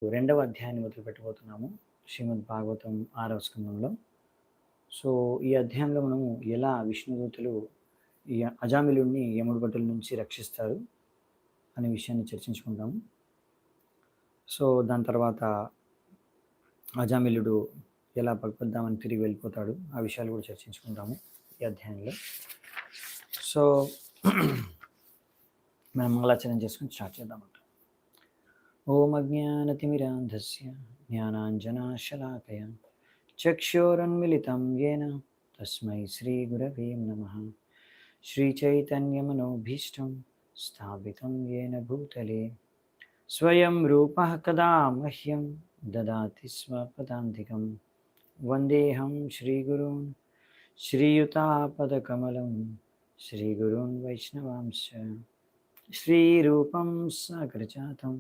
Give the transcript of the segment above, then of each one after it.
రెండవ అధ్యాయాన్ని మొదలుపెట్టబోతున్నాము. శ్రీమద్ భాగవతం 6వ స్కందంలో. సో, ఈ అధ్యాయంలో మనము ఎలా విష్ణుదూతలు ఈ అజామిలుడిని యముడి భటుల నుంచి రక్షిస్తారు అనే విషయాన్ని చర్చించుకుంటాము. సో, దాని తర్వాత అజామిలుడు ఎలా భగవద్ధామని తిరిగి వెళ్ళిపోతాడు, ఆ విషయాలు కూడా చర్చించుకుంటాము ఈ అధ్యాయంలో. సో, మనం మంగళాచరణ చేసుకుని స్టార్ట్ చేద్దామంట. ఓం అజ్ఞానతిమిరాంధస్య జ్ఞానాంజనాశలాకయ చక్షోరున్మిళితం యేన తస్మై శ్రీగురవే నమః. శ్రీచైతన్యమనోభీష్టం స్థాపితం యేన భూతలే స్వయం రూపः కదా మహ్యం దదాతి స్వపదాంతికం. వందేహం శ్రీగురూన్ శ్రీయుతాపదకమలం శ్రీగురూన్ వైష్ణవాంశ శ్రీరూపం సాగ్రజాతం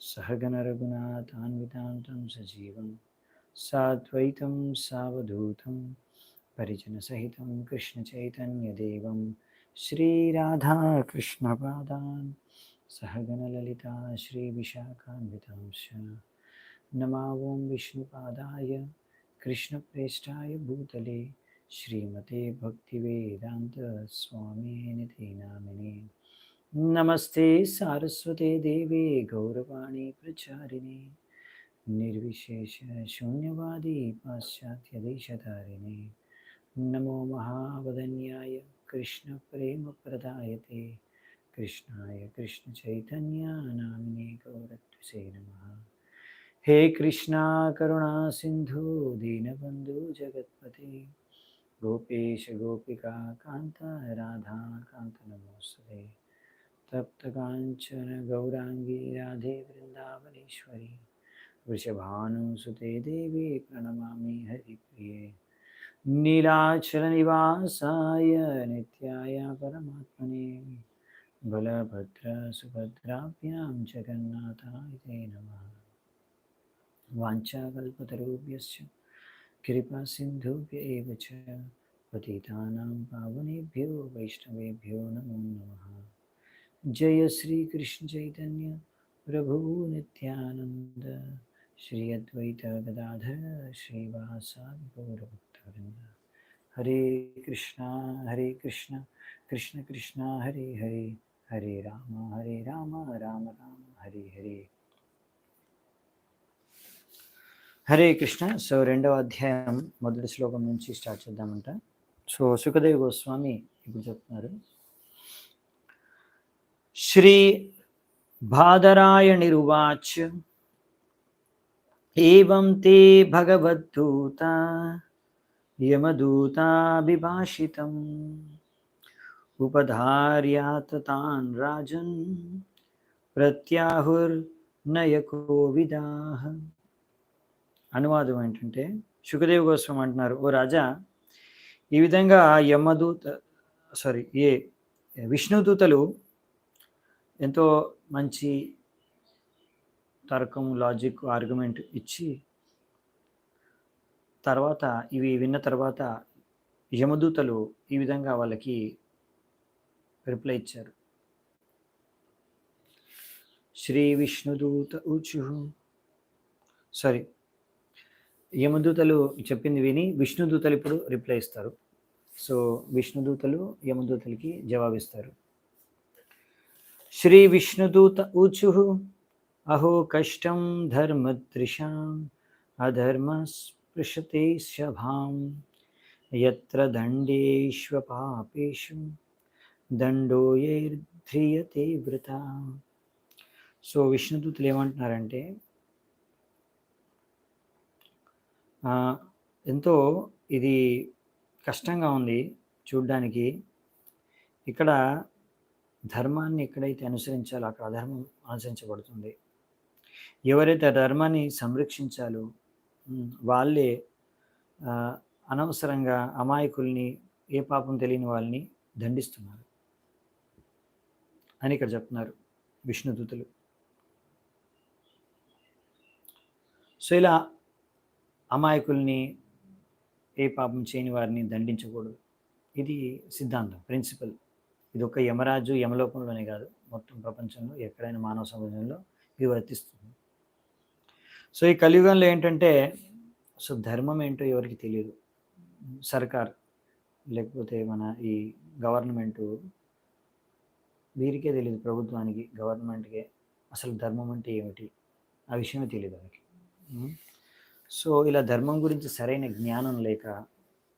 सहगणरघुनाथान्वितां सजीवं साद्वैतं सावधूतं परिजनसहितं कृष्णचैतन्यदेवं श्रीराधाकृष्णपादान् सहगणललिता श्रीविशाखान्वितांश्च नमो विष्णुपादाय कृष्णप्रेष्ठाय भूतले श्रीमते भक्तिवेदान्तस्वामिनिति नामिने. नमस्ते सारस्वते देवे गौरवाणी प्रचारिणे निर्विशेष शून्यवादी पाश्चात्यदेशतारिणे. नमो महावदन्याय कृष्ण प्रेम प्रदायते कृष्णाय कृष्ण चैतन्य नामिने गौरत्वसे नमः. हे कृष्णा करुणा सिंधु दीनबंधु जगत्पते गोपेश गोपिका कांत राधा कांत नमोस्तुते. तप्तकांचन गौरांगी राधे वृंदावनेश्वरी वृषभानुसुते देवी प्रणमामि हरिप्रिये. नीलाचलनिवासाय नित्याय परमात्मने बलभद्र सुभद्राभ्यां जगन्नाथाय ते नमः. वाञ्छाकल्पतरुभ्यश्च कृपासिन्धुभ्य एव च पतितानां पावनेभ्यो वैष्णवेभ्यो नमो नमः. जय श्री कृष्ण चैतन्य प्रभु नित्यानंद श्री अद्वैत गदाधर श्रीवासादि गौरभक्तवृंद. हरे कृष्णा कृष्ण कृष्ण हरे हरे हरे राम राम राम हरे हरे. హరే కృష్ణ. సో రెండవ అధ్యాయం మొదటి శ్లోకం నుంచి స్టార్ట్ చేద్దామంట. సో సుఖదేవ్ గోస్వామి ఇప్పుడు చెప్తున్నారు. శ్రీ బాదరాయణిరువాచ ఏవం తే భగవద్దూత యమదూతాభిభాషితం ఉపధార్యాత తాన్ రాజన్ ప్రత్యాహుర్నయకోవిదాః. అనువాదం ఏంటంటే, సుఖదేవ్ గోస్వామి అంటున్నారు, ఓ రాజా, ఈ విధంగా విష్ణుదూతలు ఎంతో మంచి తర్కం, లాజిక్, ఆర్గ్యుమెంట్ ఇచ్చి తర్వాత ఇవి విన్న తర్వాత యమదూతలు ఈ విధంగా వాళ్ళకి రిప్లై ఇచ్చారు. శ్రీ విష్ణుదూత ఊచుః. యమదూతలు చెప్పింది విని విష్ణుదూతలు ఇప్పుడు రిప్లై ఇస్తారు. సో విష్ణుదూతలు యమదూతలకి జవాబిస్తారు. శ్రీ విష్ణుదూత ఊచుః అహో కష్టం ధర్మదృశాం అధర్మ స్పృశతే శభాం యత్ర దండేష్వ పాపేషు దండోయైర్ధ్రియతే వృతా. సో విష్ణుదూతలు ఏమంటున్నారంటే, ఎంతో ఇది కష్టంగా ఉంది చూడ్డానికి. ఇక్కడ ధర్మాన్ని ఎక్కడైతే అనుసరించాలో అక్కడ అధర్మం అనుసరించబడుతుంది. ఎవరైతే ధర్మాన్ని సంరక్షించాలో వాళ్ళే అనవసరంగా అమాయకుల్ని, ఏ పాపం తెలియని వాళ్ళని దండిస్తున్నారు అని ఇక్కడ చెప్తున్నారు విష్ణుదూతలు. సో ఇలా అమాయకుల్ని, ఏ పాపం చేయని వారిని దండించకూడదు. ఇది సిద్ధాంతం, ప్రిన్సిపల్. ఇది ఒక యమరాజు యమలోకంలోనే కాదు, మొత్తం ప్రపంచంలో ఎక్కడైనా మానవ సమాజంలో ఇది వర్తిస్తుంది. సో, ఈ కలియుగంలో ఏంటంటే, సో, ధర్మం ఏంటో ఎవరికీ తెలీదు. సర్కార్ లేకపోతే మన ఈ గవర్నమెంటు వీరికే తెలీదు, ప్రభుత్వానికి, గవర్నమెంట్‌కే అసలు ధర్మం అంటే ఏమిటి? ఆ విషయమే తెలీదు వాళ్ళకి. హ్మ్. సో, ఇలా ధర్మం గురించి సరైన జ్ఞానం లేక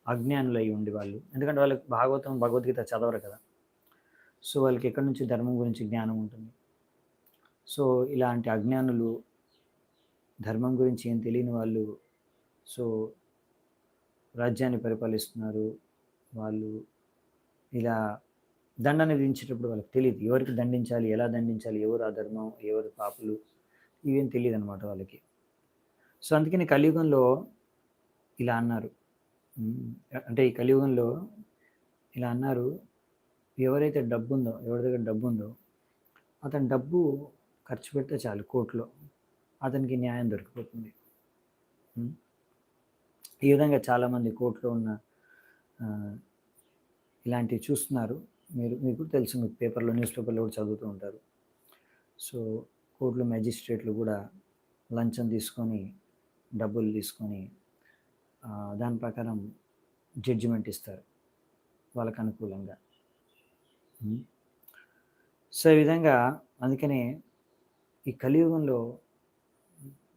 అజ్ఞానులై ఉండి వాళ్ళు, ఎందుకంటే వాళ్ళకి భాగవతం, భగవద్గీత చదవరు కదా! సో, వాళ్ళకి ఎక్కడి నుంచి ధర్మం గురించి జ్ఞానం ఉంటుంది? సో, ఇలాంటి అజ్ఞానులు, ధర్మం గురించి ఏం తెలియని వాళ్ళు, సో, రాజ్యాన్ని పరిపాలిస్తున్నారు. వాళ్ళు ఇలా దండన విధించేటప్పుడు వాళ్ళకి తెలీదు. ఎవరికి దండించాలి? ఎలా దండించాలి? ఎవరు అధర్మం? ఎవరు పాపులు? ఇవేం తెలీదనమాట వాళ్ళకి. సో, అందుకని కలియుగంలో ఇలా అన్నారు. హ్మ్. అంటే ఈ కలియుగంలో ఇలా అన్నారు. ఎవరైతే డబ్బుందో, ఎవరి దగ్గర డబ్బుందో, అతని డబ్బు ఖర్చు పెడితే చాలు కోర్ట్‌లో. అతనికి న్యాయం దొరికిపోతుంది. హ్మ్. ఈ విధంగా చాలామంది కోర్ట్‌లో ఉన్న ఆహ్, ఇలాంటివి చూస్తున్నారు. మీకు తెలుసు, మీకు పేపర్‌లో, న్యూస్ పేపర్‌లో కూడా చదువుతూ ఉంటారు. సో, కోర్ట్‌లో మేజిస్ట్రేట్‌లు గూడా లంచం తీసుకొని, డబ్బులు తీసుకొని దాని ప్రకారం జడ్జిమెంట్ ఇస్తారు వాళ్ళకి అనుకూలంగా. హ్మ్. సో, ఈ విధంగా అందుకనే ఈ కలియుగంలో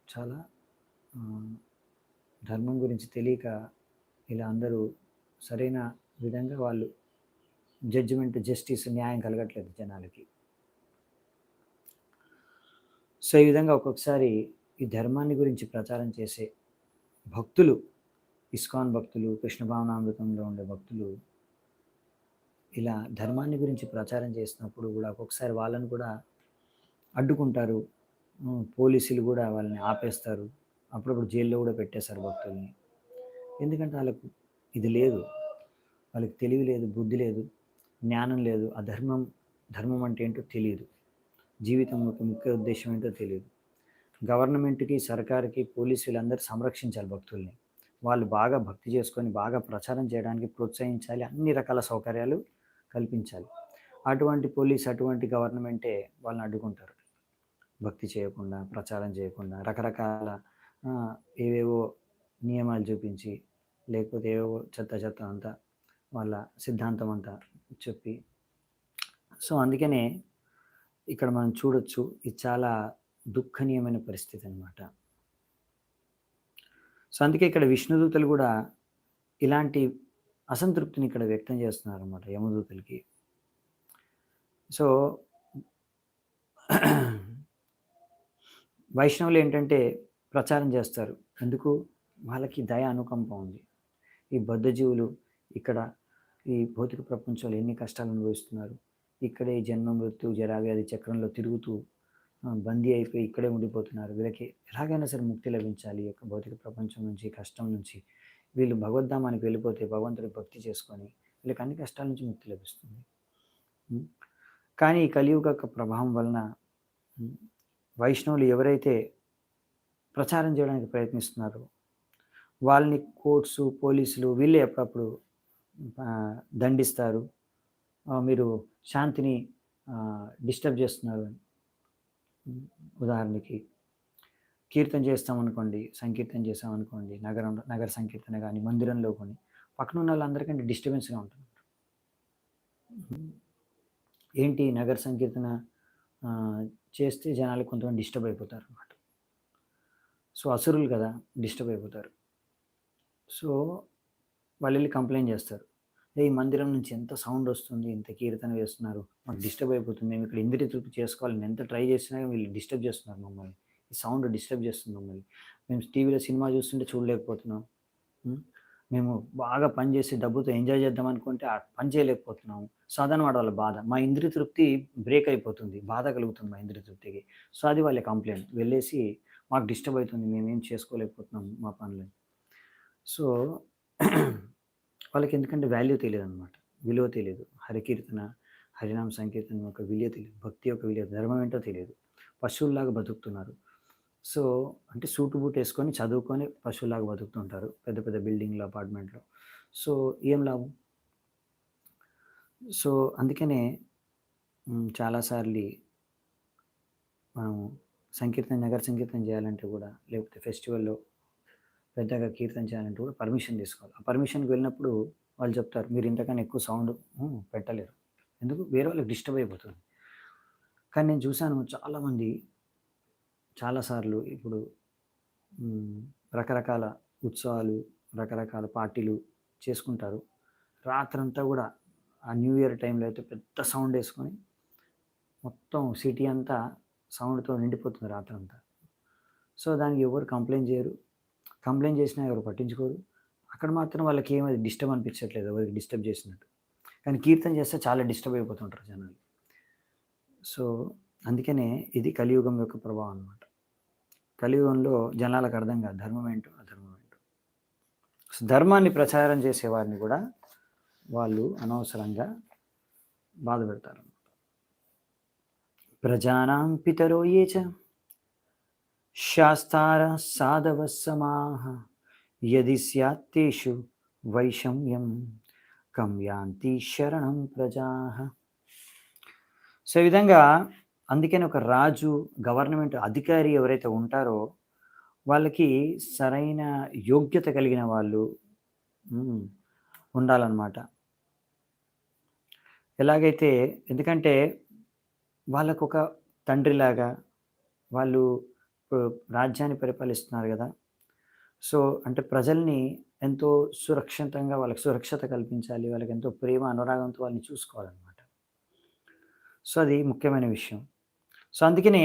చాలా ఆహ్, ధర్మం గురించి తెలియక ఇలా అందరూ సరైన విధంగా వాళ్ళు జస్టిస్, న్యాయం కలగట్లేదు జనాలకి. సో, ఈ విధంగా ఒక్కొక్కసారి ఈ ధర్మాన్ని గురించి ప్రచారం చేసే భక్తులు, ఇస్కాన్ భక్తులు, కృష్ణ భావనామృతంలో ఉండే భక్తులు ఇలా ధర్మాన్ని గురించి ప్రచారం చేసినప్పుడు గూడా ఒక్కొక్కసారి వాళ్ళని కూడా అడ్డుకుంటారు. పోలీసులు గూడా వాళ్ళని ఆపేస్తారు. అప్పుడప్పుడు జైల్లో గూడా పెట్టేస్తారు భక్తుల్ని. ఎందుకంటే ఆళ్ళకు ఇది లేదు. వాళ్ళకి తెలివి లేదు, బుద్ధి లేదు, జ్ఞానం లేదు. ఆ ధర్మం అంటే ఏంటో తెలీదు. జీవితం యొక్క ముఖ్య ఉద్దేశ్యం ఏంటో తెలీదు. గవర్నమెంట్‌కి, సర్కార్‌కి, పోలీసులందరూ సంరక్షించాలి భక్తుల్ని. వాళ్ళు బాగా భక్తి చేసుకొని, బాగా ప్రచారం చేయడానికి ప్రోత్సహించాలి. అన్ని రకాల సౌకర్యాలు కల్పించాలి. అటువంటి పోలీస్, అటువంటి గవర్నమెంటే వాళ్ళని అడ్డుకుంటారు. భక్తి చేయకుండా, ప్రచారం చేయకుండా, రకరకాల ఏవేవో నియమాలు చూపించి, లేకపోతే ఏవేవో చెత్త చెత్త అంతా వాళ్ళ సిద్ధాంతం అంతా చెప్పి, సో, అందుకనే ఇక్కడ మనం చూడొచ్చు. ఇది చాలా దుఃఖనీయమైన పరిస్థితి అనమాట. సో, అందుకే ఇక్కడ విష్ణుదూతలు గూడా ఇలాంటి అసంతృప్తిని ఇక్కడ వ్యక్తం చేస్తున్నారనమాట యమదూతలకి. సో, వైష్ణవులేంటంటే ప్రచారం చేస్తారు. ఎందుకు? వాళ్ళకి దయ, అనుకంప ఉంది. ఈ బద్ధజీవులు ఇక్కడ ఈ భౌతిక ప్రపంచంలో ఎన్ని కష్టాలు అనుభవిస్తున్నారు. ఇక్కడే జన్మ, మృత్యు, జరా, వ్యాధి చక్రంలో తిరుగుతూ బందీ అయిపోయి ఇక్కడే ఉండిపోతున్నారు. వీళ్ళకి ఎలాగైనా సరే ముక్తి లభించాలి. ఈ యొక్క భౌతిక ప్రపంచం నుంచి, కష్టం నుంచి. వీళ్ళు భగవద్ధామానికి వెళ్ళిపోతే భగవంతుడికి భక్తి చేసుకొని వీళ్ళకి అన్ని కష్టాల నుంచి ముక్తి లభిస్తుంది. హ్మ్. కానీ ఈ కలియుగ యొక్క ప్రభావం వలన హ్మ్, వైష్ణవులు ఎవరైతే ప్రచారం చేయడానికి ప్రయత్నిస్తున్నారో వాళ్ళని కోర్ట్సు, పోలీసులు వీళ్ళే అప్పుడప్పుడు దండిస్తారు. మీరు శాంతిని డిస్టర్బ్ చేస్తున్నారు అని. హ్మ్. ఉదాహరణకి కీర్తన చేస్తామనుకోండి, సంకీర్తన చేశామనుకోండి, నగర సంకీర్తన గాని, మందిరంలో గాని, పక్కనున్న వాళ్ళందరికంటే డిస్టర్బెన్స్‌గా ఉంటుంది. హ్మ్. ఏంటి నగర సంకీర్తన ఆహ్, చేస్తే జనాలు కొంతమంది డిస్టర్బ్ అయిపోతారనమాట. సో, అసురులు కదా! డిస్టర్బ్ అయిపోతారు. సో, వాళ్ళెళ్లి కంప్లెయింట్ చేస్తారు. "ఏయ్! మందిరం నుంచి ఎంత సౌండ్ వస్తుంది, ఇంత కీర్తన చేస్తున్నారు. మాకు డిస్టర్బ్ అయిపోతుంది. మేము ఇక్కడ ఇంద్రియ తృప్తి చేసుకోవాలని ఎంత ట్రై చేసినా వీళ్ళు డిస్టర్బ్ చేస్తున్నారు మమ్మల్ని. ఈ సౌండ్ డిస్టర్బ్ చేస్తుంది మమ్మల్ని. మేము టీవీలో సినిమా చూస్తుంటే చూడలేకపోతున్నాం. హ్మ్. మేము బాగా పని చేసి డబ్బుతో ఎంజాయ్ చేద్దాం అనుకుంటే ఆ పని చేయలేకపోతున్నాము." సో, అదనమాట వాళ్ళ బాధ. మా ఇంద్రియ తృప్తి బ్రేక్ అయిపోతుంది. బాధ కలుగుతుంది మా ఇంద్రియ తృప్తికి. సో, అది వాళ్ళ కంప్లెయింట్. వెళ్ళేసి మాకు డిస్టర్బ్ అయితుంది. మేమేం చేసుకోలేకపోతున్నాం మా పనులని. సో, వాళ్ళకెందుకంటే వాల్యూ తెలీదనమాట. విలువ తెలీదు. హరికీర్తన, హరినామ సంకీర్తన యొక్క విలువ తెలీదు. భక్తి యొక్క విలువ, ధర్మం ఏంటో తెలీదు. పశువుల్లాగా బతుకుతున్నారు. సో, అంటే సూటు బూటేసుకొని, చదువుకొని పశువుల్లాగా బతుకుతుంటారు. పెద్ద పెద్ద బిల్డింగ్‌లో, అపార్ట్మెంట్‌లో. సో, ఏం లాభం? సో, అందుకనే చాలా సార్లు మనము సంకీర్తన, నగర సంకీర్తన చేయాలంటే కూడా, లేకపోతే ఫెస్టివల్‌లో పెద్దగా కీర్తన చేయాలంటే కూడా పర్మిషన్ తీసుకోవాలి. ఆ పర్మిషన్‌కి వెళ్ళినప్పుడు వాళ్ళు చెప్తారు, మీరు ఇంతకన్నా ఎక్కువ సౌండ్ పెట్టలేరు. ఎందుకు? వేరే వాళ్ళకి డిస్టర్బ్ అయిపోతుంది. కానీ నేను చూసాను చాలామంది చాలా సార్లు ఇప్పుడు హ్మ్, రకరకాల ఉత్సవాలు, రకరకాల పార్టీలు చేసుకుంటారు. రాత్రంతా గూడా ఆ న్యూ ఇయర్ టైంలో అయితే పెద్ద సౌండేసుకొని మొత్తం సిటీ అంతా సౌండ్‌తో నిండిపోతుంది రాత్రంతా. సో, దానికి ఎవరు కంప్లెయింట్ జేయరు. కంప్లెయింట్ చేసినా ఎవరు పట్టించుకోరు. అక్కడ మాత్రం వాళ్ళకేమి అది డిస్టర్బ్ అనిపించట్లేదు ఎవరికి డిస్టర్బ్ చేసినట్టు. కానీ కీర్తన చేస్తే చాలా డిస్టర్బ్ అయిపోతుంటారు జనాలు. సో, అందుకనే ఇది కలియుగం యొక్క ప్రభావం అన్నమాట. కలియుగంలో జనాలకు అర్థం కాదు ధర్మం ఏంటో, అధర్మం ఏంటో. సో, ధర్మాన్ని ప్రచారం చేసేవారిని కూడా వాళ్ళు అనవసరంగా బాధపెడతారు. ప్రజానాం పితరో ఏ చ శాస్తారः సాధవः సమాః యది స్యాత్ తేషు వైషమ్యం కం యాంతి శరణం ప్రజాః. సో, ఈ విధంగా అందుకని ఒక రాజు, గవర్నమెంట్ అధికారి ఎవరైతే ఉంటారో వాళ్ళకి సరైన యోగ్యత కలిగిన వాళ్ళు హ్మ్. ఉండాలనమాట. ఎలాగైతే ఎందుకంటే వాళ్ళకొక తండ్రిలాగా వాళ్ళు రాజ్యాన్ని పరిపాలిస్తున్నారు గదా! సో, అంటే ప్రజల్ని ఎంతో సురక్షితంగా వాళ్ళకి సురక్షత కల్పించాలి. వాళ్ళకెంతో ప్రేమ, అనురాగంతో వాళ్ళని చూసుకోవాలనమాట. సో, అది ముఖ్యమైన విషయం. సో, అందుకనే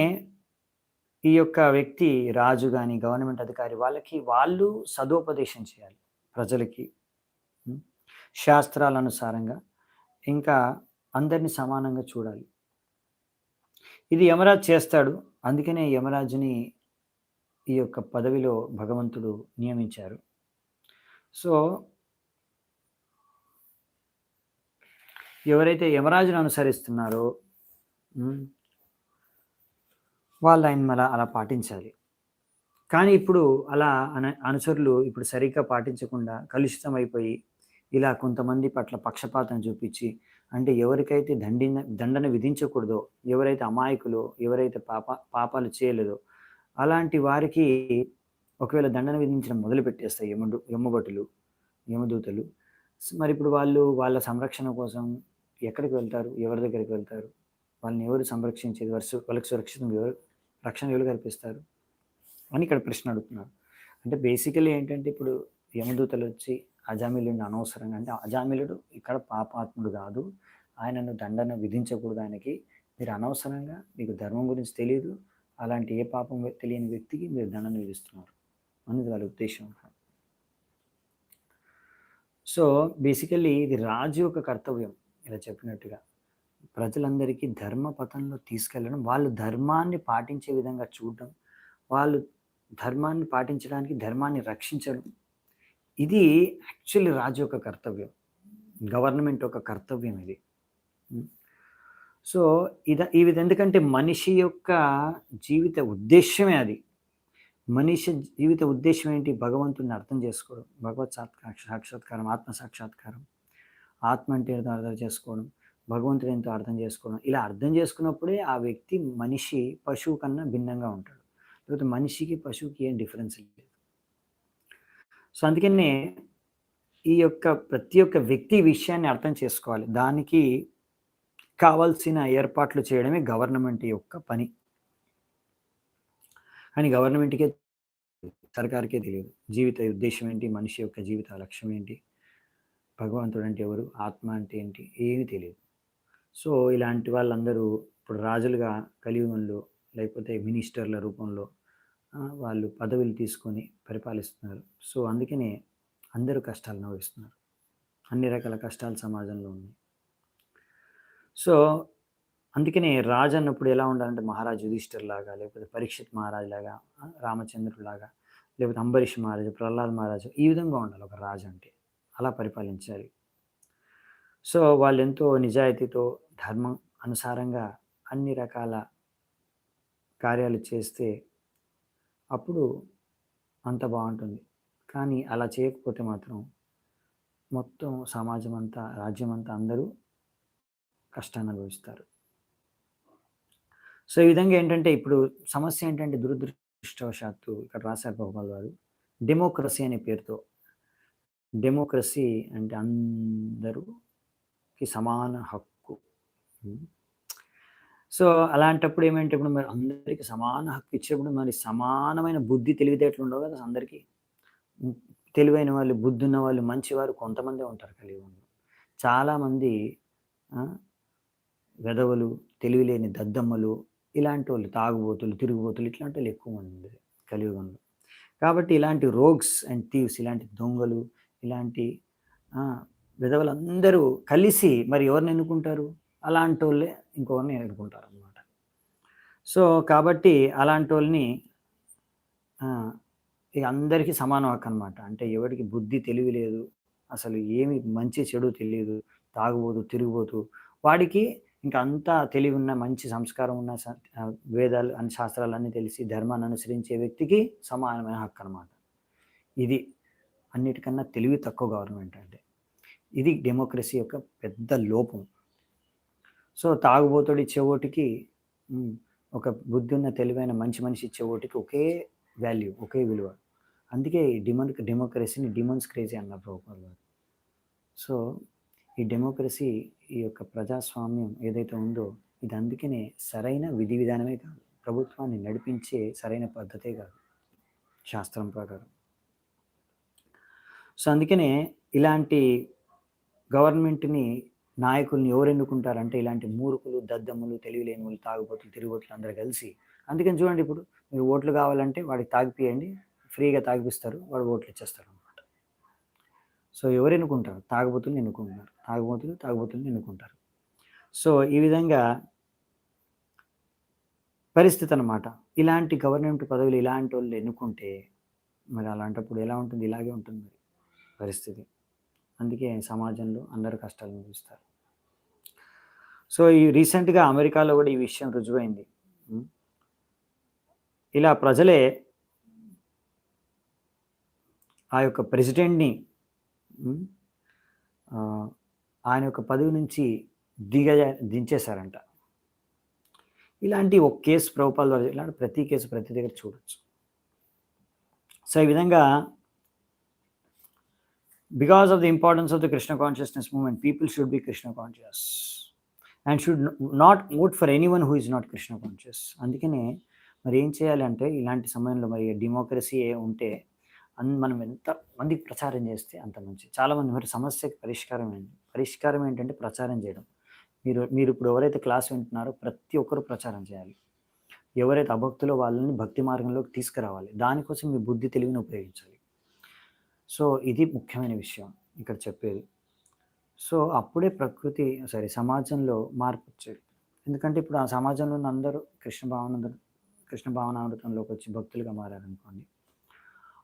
ఈ యొక్క వ్యక్తి రాజు గాని, గవర్నమెంట్ అధికారి వాళ్ళకి వాళ్ళు సదోపదేశం చేయాలి ప్రజలకి. హ్మ్. శాస్త్రాలనుసారంగా ఇంకా అందరిని సమానంగా చూడాలి. ఇది యమరాజు చేస్తాడు. అందుకనే యమరాజుని ఈ యొక్క పదవిలో భగవంతుడు నియమించారు. సో, ఎవరైతే యమరాజును అనుసరిస్తున్నారో హ్మ్. వాళ్ళు ఆయన అలా పాటించాలి. కానీ ఇప్పుడు అలా అనుచరులు ఇప్పుడు సరిగ్గా పాటించకుండా కలుషితమైపోయి, ఇలా కొంతమంది పట్ల పక్షపాతం చూపించి, అంటే ఎవరికైతే దండన విధించకూడదో, ఎవరైతే అమాయకులో, ఎవరైతే పాపాలు చేయలేదో, అలాంటి వారికి ఒకవేళ దండన విధించడం మొదలుపెట్టేస్తాయి యమభటులు, యమదూతలు. మరిప్పుడు వాళ్ళు వాళ్ళ సంరక్షణ కోసం ఎక్కడికి వెళ్తారు? ఎవరి దగ్గరికి వెళ్తారు? వాళ్ళని ఎవరు సంరక్షించేది? వాళ్ళకి సురక్షితం రక్షణ ఎవరు కల్పిస్తారు? అని ఇక్కడ ప్రశ్న అడుగుతున్నారు. అంటే బేసికల్లీ ఏంటంటే ఇప్పుడు యమదూతలొచ్చి అజామిలుడిని అనవసరంగా అంటే అజామిలుడు ఇక్కడ పాపాత్ముడు గాదు. ఆయనను దండన విధించకూడదు ఆయనకి. మీరు అనవసరంగా మీకు ధర్మం గురించి తెలీదు. అలాంటి ఏ పాపం తెలియని వ్యక్తికి మీరు దండన విధిస్తున్నారు అనేది వాళ్ళ ఉద్దేశ్యం. సో, బేసికల్లీ ఇది రాజు యొక్క కర్తవ్యం ఇలా చెప్పినట్టుగా. ప్రజలందరికీ ధర్మ పథంలో తీసుకెళ్ళడం, వాళ్ళు ధర్మాన్ని పాటించే విధంగా చూడడం, వాళ్ళు ధర్మాన్ని పాటించడానికి, ధర్మాన్ని రక్షించడం. ఇది యాక్చువల్లీ రాజు యొక్క కర్తవ్యం. గవర్నమెంట్ యొక్క కర్తవ్యం ఇది. హ్మ్. సో, ఎందుకంటే మనిషి యొక్క జీవిత ఉద్దేశ్యమే అది. మనిషి జీవిత ఉద్దేశ్యం ఏంటి? భగవంతుడిని అర్థం చేసుకోవడం. భగవత్ సాక్షాత్కారం, ఆత్మ సాక్షాత్కారం. ఆత్మ అంటే ఏంటో అర్థం చేసుకోవడం. భగవంతుడు ఏంటో అర్థం చేసుకోవడం. ఇలా అర్థం చేసుకున్నప్పుడే ఆ వ్యక్తి మనిషి పశువు కన్నా భిన్నంగా ఉంటాడు. లేకపోతే మనిషికి, పశువుకి ఏం డిఫరెన్స్ లేదు. సో, అందుకనే ఈ యొక్క ప్రతి ఒక్క వ్యక్తి విషయాన్ని అర్థం చేసుకోవాలి. దానికి కావాల్సిన ఏర్పాట్లు చేయడమే గవర్నమెంట్ యొక్క పని. కానీ గవర్నమెంట్‌కే సర్కార్‌కే తెలియదు. జీవిత ఉద్దేశ్యం ఏంటి? మనిషి యొక్క జీవిత లక్ష్యం ఏంటి? భగవంతుడు అంటే ఎవరు? ఆత్మ అంటే ఏంటి? ఏమీ తెలీదు. సో, ఇలాంటి వాళ్ళందరూ ఇప్పుడు రాజులుగా కలియుగంలో లేకపోతే మినిస్టర్ల రూపంలో వాళ్ళు పదవులు తీసుకొని పరిపాలిస్తున్నారు. సో, అందుకనే అందరూ కష్టాలు అనుభవిస్తున్నారు. అన్ని రకాల కష్టాలు సమాజంలో ఉన్నాయి. సో, అందుకనే రాజు అన్నప్పుడు ఎలా ఉండాలంటే మహారాజు యుధిష్ఠిర్‌లాగా, లేకపోతే పరీక్షిత్ మహారాజులాగా, రామచంద్రుడిలాగా, లేకపోతే అంబరీష్ మహారాజు, ప్రహ్లాద్ మహారాజు ఈ విధంగా ఉండాలి ఒక రాజు అంటే. అలా పరిపాలించాలి. సో, వాళ్ళెంతో నిజాయితీతో, ధర్మం అనుసారంగా అన్ని రకాల కార్యాలు చేస్తే అప్పుడు అంత బావుంటుంది. కానీ అలా చేయకపోతే మాత్రం మొత్తం సమాజమంతా, రాజ్యమంతా అందరూ కష్టాన్ని అనుభవిస్తారు. సో, ఈ విధంగా ఏంటంటే ఇప్పుడు సమస్య ఏంటంటే దురదృష్టవశాత్తు ఇక్కడ రాశారు ప్రభుపాల్ వారు. డెమోక్రసీ అనే పేరుతో. డెమోక్రసీ అంటే అందరూకి సమాన హక్కు. హ్మ్. సో, అలాంటప్పుడు ఏమంటే ఇప్పుడు మరి అందరికి సమాన హక్కు ఇచ్చినప్పుడు మరి సమానమైన బుద్ధి, తెలివితేటలు ఉండవు కదా అందరికి. హ్మ్. తెలివైన వాళ్ళు, బుద్ధున్న వాళ్ళు, మంచివారు కొంతమందే ఉంటారు కలియుగంలో. చాలామంది ఆ! వెధవలు, తెలివిలేని దద్దమ్మలు, ఇలాంటోళ్ళు తాగుబోతులు, తిరుగుబోతులు ఇట్లాంటోళ్ళు ఎక్కువ మంది కలియుగంలో. కాబట్టి ఇలాంటి రోగ్స్ అండ్ థీవ్స్ ఇలాంటి దొంగలు, ఇలాంటి ఆ! వెధవలందరూ కలిసి మరి ఎవరిని ఎన్నుకుంటారు? అలాంటోళ్ళే ఇంకొకరిని ఎన్నుకుంటారనమాట. సో, కాబట్టి అలాంటోళ్ళని ఆ! ఇగ అందరికి సమానం హక్కనమాట. అంటే ఎవడికి బుద్ధి, తెలివి లేదు. అసలు ఏమి మంచి, చెడు తెలీదు. తాగుబోతు, తిరుగుబోతు వాడికి ఇంక అంతా తెలివున్న, మంచి సంస్కారం ఉన్న వేదాలు అన్ని శాస్త్రాలన్నీ తెలిసి ధర్మాన్ని అనుసరించే వ్యక్తికి సమానమైన హక్కనమాట. ఇది అన్నిటికన్నా తెలివి తక్కువ గవర్నమెంట్ అంటే. ఇది డెమోక్రసీ యొక్క పెద్ద లోపం. సో, తాగుబోతోడు ఇచ్చే ఓటుకి హ్మ్. ఒక బుద్ధున్న తెలివైన మంచి మనిషి ఇచ్చే ఓటుకి ఒకే వాల్యూ, ఒకే విలువ. అందుకే ఈ డెమోక్రసీని డిమాన్స్ క్రేజీ అన్నారు ప్రభుపాల్ గారు. సో, ఈ డెమోక్రసీ ఈ యొక్క ప్రజాస్వామ్యం ఏదైతే ఉందో ఇది అందుకనే సరైన విధి విధానమే కాదు. ప్రభుత్వాన్ని నడిపించే సరైన పద్ధతే కాదు శాస్త్రం ప్రకారం. సో, అందుకనే ఇలాంటి గవర్నమెంట్‌ని నాయకుల్ని ఎవరు ఎన్నుకుంటారంటే ఇలాంటి మూర్ఖులు, దద్దమ్ములు, తెలివిలేనోళ్ళు, తాగుబోతులు, తిరుగుబోతులు అందరూ కలిసి. అందుకని చూడండి ఇప్పుడు మీరు ఓట్లు కావాలంటే వాడికి తాగిపియండి. ఫ్రీగా తాగిపిస్తారు. వాడు ఓట్లు ఇచ్చేస్తాడనమాట. సో, ఎవరు ఎన్నుకుంటారు? తాగుబోతుల్ని ఎన్నుకుంటున్నారు. తాగుబోతుల్ని ఎన్నుకుంటారు. సో, ఈ విధంగా పరిస్థితనమాట. ఇలాంటి గవర్నమెంట్ పదవులు ఇలాంటోళ్ళు ఎన్నుకుంటే మరి అలాంటప్పుడు ఎలా ఉంటుంది? ఇలాగే ఉంటుంది మరి పరిస్థితి. అందుకే సమాజంలో అందరూ కష్టాలు అనుభవిస్తారు. సో, ఈ రీసెంట్‌గా అమెరికాలో గూడా ఈ విషయం రుజువైంది. హ్మ్. ఇలా ప్రజలే ఆ యొక్క ప్రెసిడెంట్‌ని హ్మ్. ఆహ్, ఆయన యొక్క పదవి నుంచి దించేశారంట. ఇలాంటి ఒక కేసు ప్రభుపాల్ వారు ఇలాంటి ప్రతి కేసు ప్రతి దగ్గర చూడొచ్చు. సో, ఈ విధంగా because of the importance of the Krishna consciousness movement people should be Krishna conscious and should not vote for anyone who is not Krishna conscious. అందుకనే మరి ఏం చేయాలంటే ఇలాంటి సమయంలో మరి డెమోక్రసీ ఉంటే మనం ఎంత మందికి ప్రచారం చేస్తే అంత మంచిది. చాలామంది మరి సమస్యకి పరిష్కారం ఏంటి? పరిష్కారం ఏంటంటే ప్రచారం చేయడం. మీరిప్పుడు ఎవరైతే క్లాస్ వింటున్నారో ప్రతి ఒక్కరు ప్రచారం చేయాలి. ఎవరైతే అభక్తులో వాళ్ళని భక్తి మార్గంలోకి తీసుకురావాలి. దానికోసం మీ బుద్ధి తెలివిని ఉపయోగించాలి. సో, ఇది ముఖ్యమైన విషయం ఇక్కడ చెప్పేది. సో, అప్పుడే సమాజంలో మార్పొచ్చేది. ఎందుకంటే ఇప్పుడు ఆ సమాజంలో ఉన్న అందరూ కృష్ణ భావనామృతంలోకొచ్చి భక్తులుగా మారారనుకోండి.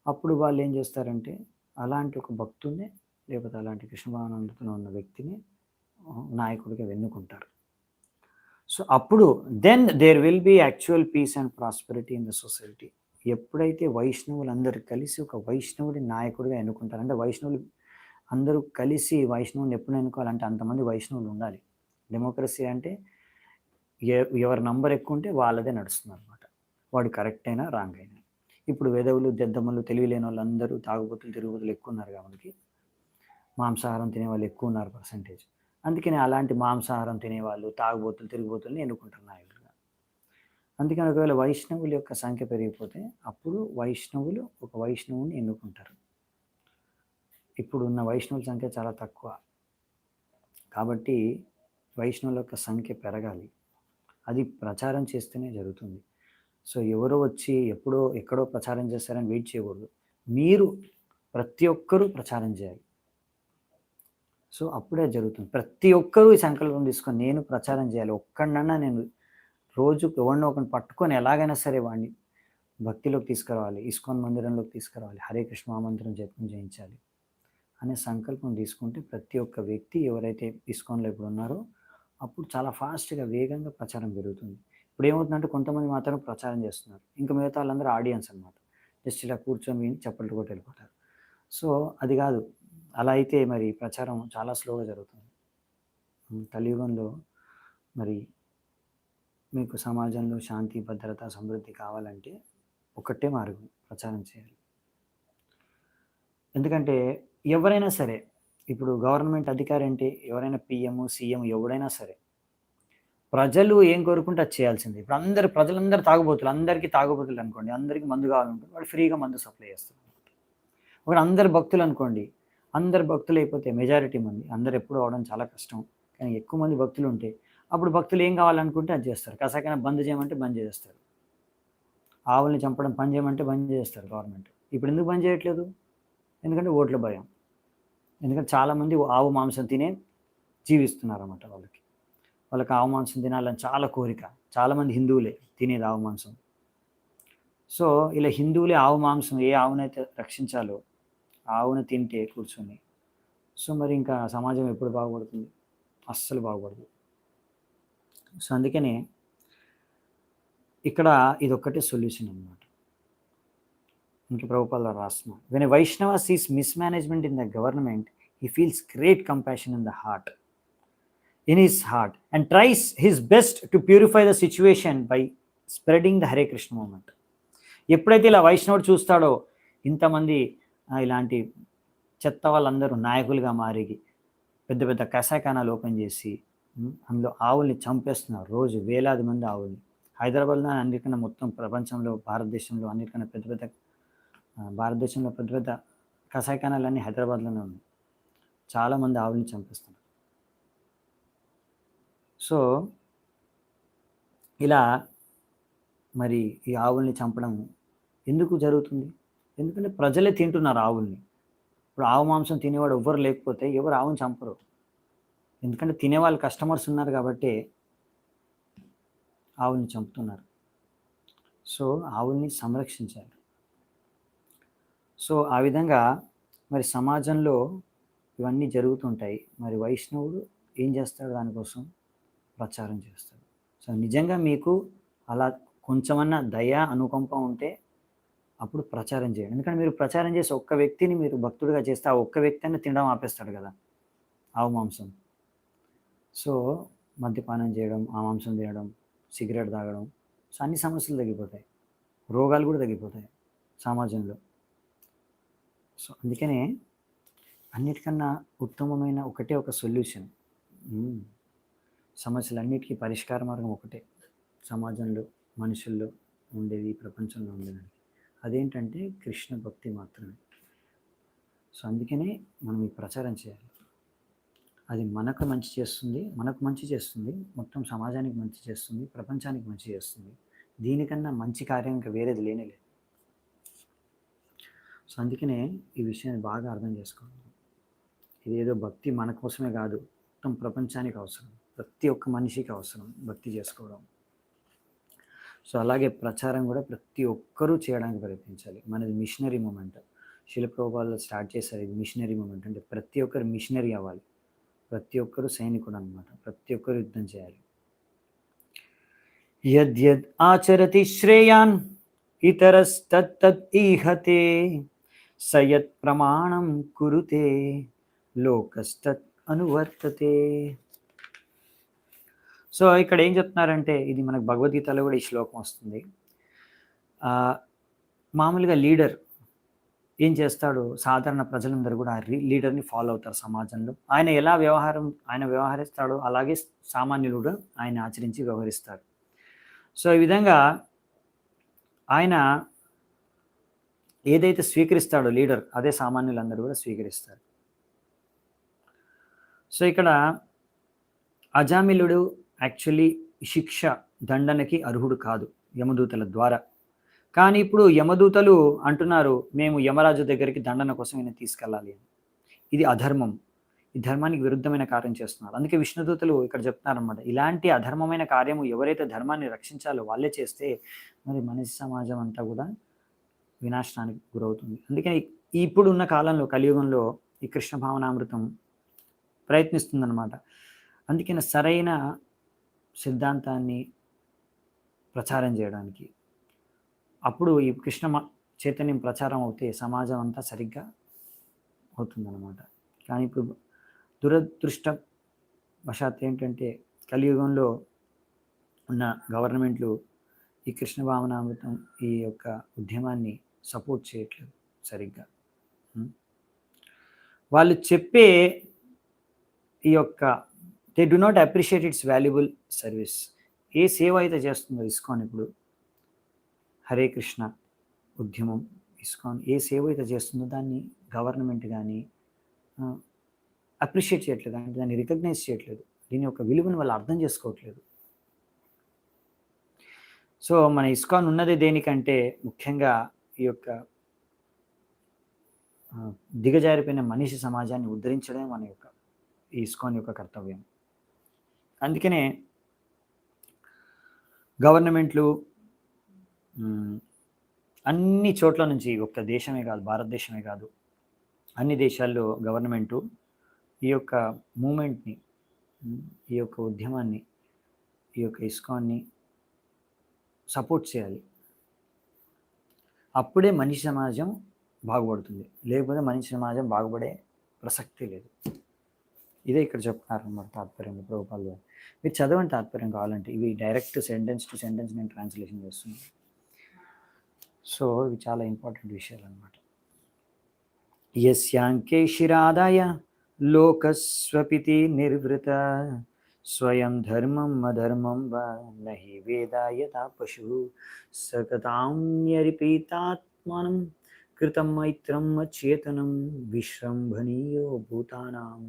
అప్పుడు వాళ్ళేం జేస్తారంటే, అలాంటి ఒక భక్తుడిని లేకపోతే అలాంటి కృష్ణ భావనామృతంలో ఉన్న వ్యక్తిని నాయకుడిగా ఎన్నుకుంటారు. సో, అప్పుడు then there will be actual peace and prosperity in the society. ఎప్పుడైతే వైష్ణవులందరూ కలిసి ఒక వైష్ణవుడి నాయకుడిగా ఎన్నుకుంటారో, అంటే వైష్ణవులు అందరూ కలిసి వైష్ణవుడిని ఎప్పుడు ఎన్నుకోవాలంటే అంతమంది వైష్ణవులు ఉండాలి. డెమోక్రసీ అంటే ఎవరి నంబర్ ఎక్కువుంటే వాళ్ళదే నడుస్తుందనమాట. వాడు కరెక్ట్ అయినా, రాంగ్ అయినా. ఇప్పుడు వెధవలు, దద్దమ్మలు, తెలివిలేనోళ్ళందరూ తాగుబోతులు, తిరుగుబోతులు ఎక్కువున్నారుగా మనకి. మాంసాహారం తినేవాళ్ళు ఎక్కువున్నారు పర్సెంటేజ్. అందుకని అలాంటి మాంసాహారం తినేవాళ్ళు, తాగుబోతులు, తిరుగుబోతుల్ని ఎన్నుకుంటారు నాయకులుగా. అందుకని ఒకవేళ వైష్ణవుల యొక్క సంఖ్య పెరిగిపోతే అప్పుడు వైష్ణవులు ఒక వైష్ణవుని ఎన్నుకుంటారు. ఇప్పుడున్న వైష్ణవుల సంఖ్య చాలా తక్కువ. కాబట్టి వైష్ణవుల యొక్క సంఖ్య పెరగాలి. అది ప్రచారం చేస్తేనే జరుగుతుంది. సో, ఎవరో వచ్చి ఎక్కడో ప్రచారం చేస్తారని వెయిట్ చేయకూడదు. మీరు ప్రతి ఒక్కరూ ప్రచారం చేయాలి. సో, అప్పుడే జరుగుతుంది. ప్రతి ఒక్కరూ ఈ సంకల్పం తీసుకొని నేను ప్రచారం చేయాలి. ఒక్కడినన్నా నేను రోజుకి ఎవడినో ఒకడిని పట్టుకొని ఎలాగైనా సరే వాడిని భక్తిలోకి తీసుకురావాలి. ఇస్కాన్ మందిరంలోకి తీసుకురావాలి. హరే కృష్ణ మహామంత్రం జపం చేయించాలి అనే సంకల్పం తీసుకుంటే ప్రతి ఒక్క వ్యక్తి ఎవరైతే ఇస్కాన్‌లో ఇప్పుడున్నారో అప్పుడు చాలా ఫాస్ట్‌గా వేగంగా ప్రచారం పెరుగుతుంది. ఇప్పుడేమవుతుందంటే కొంతమంది మాత్రం ప్రచారం చేస్తున్నారు. ఇంకా మిగతా వాళ్ళందరూ ఆడియన్స్ అనమాట. జస్ట్ ఇలా కూర్చొని విని చప్పట్లు కొట్టి వెళ్ళిపోతారు. సో, అది కాదు. అలా అయితే మరి ప్రచారం చాలా స్లోగా జరుగుతుంది. కలియుగంలో మరి మీకు సమాజంలో శాంతి, భద్రత, సమృద్ధి కావాలంటే ఒకటే మార్గం ప్రచారం చేయాలి. ఎందుకంటే ఎవరైనా సరే, ఇప్పుడు గవర్నమెంట్ అధికారి అంటే ఎవరైనా పీఎం, సీఎం ఎవడైనా సరే, ప్రజలు ఏం కోరుకుంటే అది చేయాల్సిందే. ఇప్పుడు ప్రజలందరూ తాగుబోతులు. అందరికీ తాగుబోతులనుకోండి. అందరికి మందు కావాలనుకోండి. వాడు ఫ్రీగా మందు సప్లై చేస్తాడు. ఒకవేళ అందరు భక్తులనుకోండి. అందరు భక్తులైపోతే మెజారిటీ మంది అందరూ ఎప్పుడు అవ్వడం చాలా కష్టం. కానీ ఎక్కువ మంది భక్తులుంటే, అప్పుడు భక్తులు ఏం కావాలనుకుంటే అది చేస్తారు. కసాకైనా బంద్ చేయమంటే బంద్ చేసేస్తారు. ఆవుల్ని చంపడం బంద్ చేయమంటే బంద్ చేస్తారు గవర్నమెంట్. ఇప్పుడు ఎందుకు బంద్ చేయట్లేదు? ఎందుకంటే ఓట్ల భయం. ఎందుకంటే చాలామంది ఆవు మాంసం తినే జీవిస్తున్నారన్నమాట వాళ్ళకి. వాళ్ళకి ఆవు మాంసం తినాలని చాలా కోరిక. చాలామంది హిందువులే తినేది ఆవు మాంసం. సో, ఇలా హిందువులే ఆవు మాంసం ఏ ఆవునైతే రక్షించాలో ఆవును తింటే కూర్చొని, సో, మరి ఇంకా సమాజం ఎప్పుడు బాగుపడుతుంది? అస్సలు బాగుపడదు. సో, అందుకనే ఇక్కడ ఇదొక్కటే సొల్యూషన్ అన్నమాట. ఇంక ప్రభుపాద రాస్తున్నారు. When a Vaishnava sees mismanagement in the government, he feels great compassion in his heart and tries his best to purify the situation by spreading the Hare Krishna movement. ఎప్పుడైతే ఇలా వైష్ణవుడు చూస్తాడో ఇంతమంది ఇలాంటి చెత్త వాళ్ళందరూ నాయకులుగా మారి పెద్ద పెద్ద కసాయిఖానాలు ఓపెన్ చేసి అందులో ఆవుల్ని చంపేస్తున్నారు. రోజు వేలాది మంది ఆవుల్ని. హైదరాబాద్లో అన్నిటికన్నా మొత్తం ప్రపంచంలో భారతదేశంలో అన్నిటికన్నా భారతదేశంలో పెద్ద పెద్ద కసాయిఖానాలన్నీ హైదరాబాద్లోనే ఉన్నాయి. చాలామంది ఆవుల్ని చంపేస్తున్నారు. సో, ఇలా మరి ఈ ఆవుల్ని చంపడం ఎందుకు జరుగుతుంది? ఎందుకంటే ప్రజలే తింటున్నారు ఆవుల్ని. ఇప్పుడు ఆవు మాంసం తినేవాడు ఎవ్వరు లేకపోతే ఎవరు ఆవుని చంపరు. ఎందుకంటే తినేవాళ్ళు కస్టమర్స్ ఉన్నారు కాబట్టి ఆవుల్ని చంపుతున్నారు. సో, ఆవుల్ని సంరక్షించాలి. సో, ఆ విధంగా మరి సమాజంలో ఇవన్నీ జరుగుతుంటాయి. మరి వైష్ణవుడు ఏం చేస్తాడు? దానికోసం ప్రచారం చేస్తాడు. సో, నిజంగా మీకు అలా కొంచెమన్నా దయ, అనుకంప ఉంటే అప్పుడు ప్రచారం చేయండి. ఎందుకంటే మీరు ప్రచారం చేసి ఒక్క వ్యక్తిని మీరు భక్తుడిగా చేస్తే ఆ ఒక్క వ్యక్తి అన్నా తినడం ఆపేస్తాడు కదా! ఆవు మాంసం. సో, మద్యపానం చేయడం, ఆ మాంసం తినడం, సిగరెట్ తాగడం, సో, అన్ని సమస్యలు తగ్గిపోతాయి. రోగాలు కూడా తగ్గిపోతాయి సమాజంలో. సో, అందుకనే అన్నిటికన్నా ఉత్తమమైన ఒకటే ఒక సొల్యూషన్. సమస్యలన్నిటికీ పరిష్కార మార్గం ఒకటే. సమాజంలో, మనుషుల్లో ఉండేది, ప్రపంచంలో ఉండేది. అదేంటంటే కృష్ణ భక్తి మాత్రమే. సో, అందుకనే మనం ఈ ప్రచారం చేయాలి. అది మనకు మంచి చేస్తుంది, మొత్తం సమాజానికి మంచి చేస్తుంది, ప్రపంచానికి మంచి చేస్తుంది. దీనికన్నా మంచి కార్యం ఇంకా వేరేది లేనేలేదు. సో, అందుకనే ఈ విషయాన్ని బాగా అర్థం చేసుకోవాలి. ఇదేదో భక్తి మన కోసమే కాదు, మొత్తం ప్రపంచానికి అవసరం. ప్రతి ఒక్క మనిషికి అవసరం భక్తి చేసుకోవడం. సో, అలాగే ప్రచారం కూడా ప్రతి ఒక్కరూ చేయడానికి ప్రయత్నించాలి. మనది మిషనరీ మూమెంట్. శిల ప్రభుపాదులు స్టార్ట్ చేశారు ఇది మిషనరీ మూమెంట్. అంటే ప్రతి ఒక్కరు మిషనరీ అవ్వాలి. ప్రతి ఒక్కరు సైనికుడు అనమాట. ప్రతి ఒక్కరు యుద్ధం చేయాలి. యద్యద్ ఆచరతి శ్రేయాన్ ఇతరస్తత్తద్ ఈహతే సయత్ ప్రమాణం కురుతే లోకస్తత్ అనువర్తతే. సో, ఇక్కడ ఏం చెప్తున్నారంటే ఇది మనకు భగవద్గీతలో కూడా ఈ శ్లోకం వస్తుంది. మామూలుగా లీడర్ ఏం చేస్తాడు? సాధారణ ప్రజలందరూ కూడా లీడర్ని ఫాలో అవుతారు సమాజంలో. ఆయన వ్యవహరిస్తాడో అలాగే సామాన్యులు కూడా ఆయన ఆచరించి వ్యవహరిస్తారు. సో, ఈ విధంగా ఆయన ఏదైతే స్వీకరిస్తాడో లీడర్, అదే సామాన్యులందరూ కూడా స్వీకరిస్తారు. సో, ఇక్కడ అజామిలుడు యాక్చువల్లీ శిక్ష దండనకి అర్హుడు కాదు యమదూతల ద్వారా. కానీ ఇప్పుడు యమదూతలు అంటున్నారు, మేము యమరాజు దగ్గరికి దండన కోసం ఈయన తీసుకెళ్ళాలి అని. ఇది అధర్మం. ఈ ధర్మానికి విరుద్ధమైన కార్యం చేస్తున్నారు. అందుకే విష్ణుదూతలు ఇక్కడ చెప్తున్నారన్నమాట, ఇలాంటి అధర్మమైన కార్యము ఎవరైతే ధర్మాన్ని రక్షించాలో వాళ్ళే చేస్తే మరి మనిషి సమాజం అంతా కూడా వినాశనానికి గురవుతుంది. అందుకని ఇప్పుడున్న కాలంలో, కలియుగంలో ఈ కృష్ణ భావనామృతం ప్రయత్నిస్తుందన్నమాట. అందుకని సరైన సిద్ధాంతాన్ని ప్రచారం చేయడానికి, అప్పుడు ఈ కృష్ణ చైతన్యం ప్రచారం అవుతే సమాజం అంతా సరిగ్గా అవుతుందన్నమాట. కానీ ఇప్పుడు దురదృష్టవశాత్తు ఏంటంటే కలియుగంలో ఉన్న గవర్నమెంట్లు ఈ కృష్ణ భావనామృతం ఈ యొక్క ఉద్యమాన్ని సపోర్ట్ చేయట్లేదు సరిగ్గా. వాళ్ళు చెప్పే ఈ యొక్క they do not appreciate its valuable service. ఏ సేవ అయితే చేస్తుందో ఇస్కాన్ ఇప్పుడు, హరే కృష్ణ ఉద్యమం, ఇస్కాన్ ఏ సేవ అయితే చేస్తుందో దాన్ని గవర్నమెంట్ కానీ అప్రిషియేట్ చేయట్లేదు, అంటే దాన్ని రికగ్నైజ్ చేయట్లేదు. దీని యొక్క విలువను వాళ్ళు అర్థం చేసుకోవట్లేదు. సో మన ఇస్కాన్ ఉన్నది దేనికంటే ముఖ్యంగా ఈ యొక్క దిగజారిపోయిన మనిషి సమాజాన్ని ఉద్ధరించడమే మన యొక్క ఈ ఇస్కాన్ యొక్క కర్తవ్యం. అందుకనే గవర్నమెంట్లు అన్ని చోట్ల నుంచి, ఒక్క దేశమే కాదు, భారతదేశమే కాదు, అన్ని దేశాల్లో గవర్నమెంటు ఈ యొక్క మూమెంట్ని, ఈ యొక్క ఉద్యమాన్ని, ఈ యొక్క ఇస్కాన్ని సపోర్ట్ చేయాలి. అప్పుడే మనిషి సమాజం బాగుపడుతుంది, లేకపోతే మనిషి సమాజం బాగుపడే ప్రసక్తి లేదు. ఇదే ఇక్కడ చెప్తున్నారు అన్నమాట తాత్పర్యం ప్రభుపాల్ గారు. మీరు చదవండి తాత్పర్యం కావాలంటే, ఇవి డైరెక్ట్ సెంటెన్స్ టు సెంటెన్స్ నేను ట్రాన్స్లేషన్ చేస్తున్నాను. సో ఇవి చాలా ఇంపార్టెంట్ విషయాలు అన్నమాట. యస్యాంకే శిరాదాయ లోకస్వపితి నిర్వృత స్వయం ధర్మం అధర్మం వా నహి వేదాయతా పశు సకతామ్యరిపీతాత్మానం కృతం మైత్రం అచేతనం విశ్రంభనీయో భూతానాం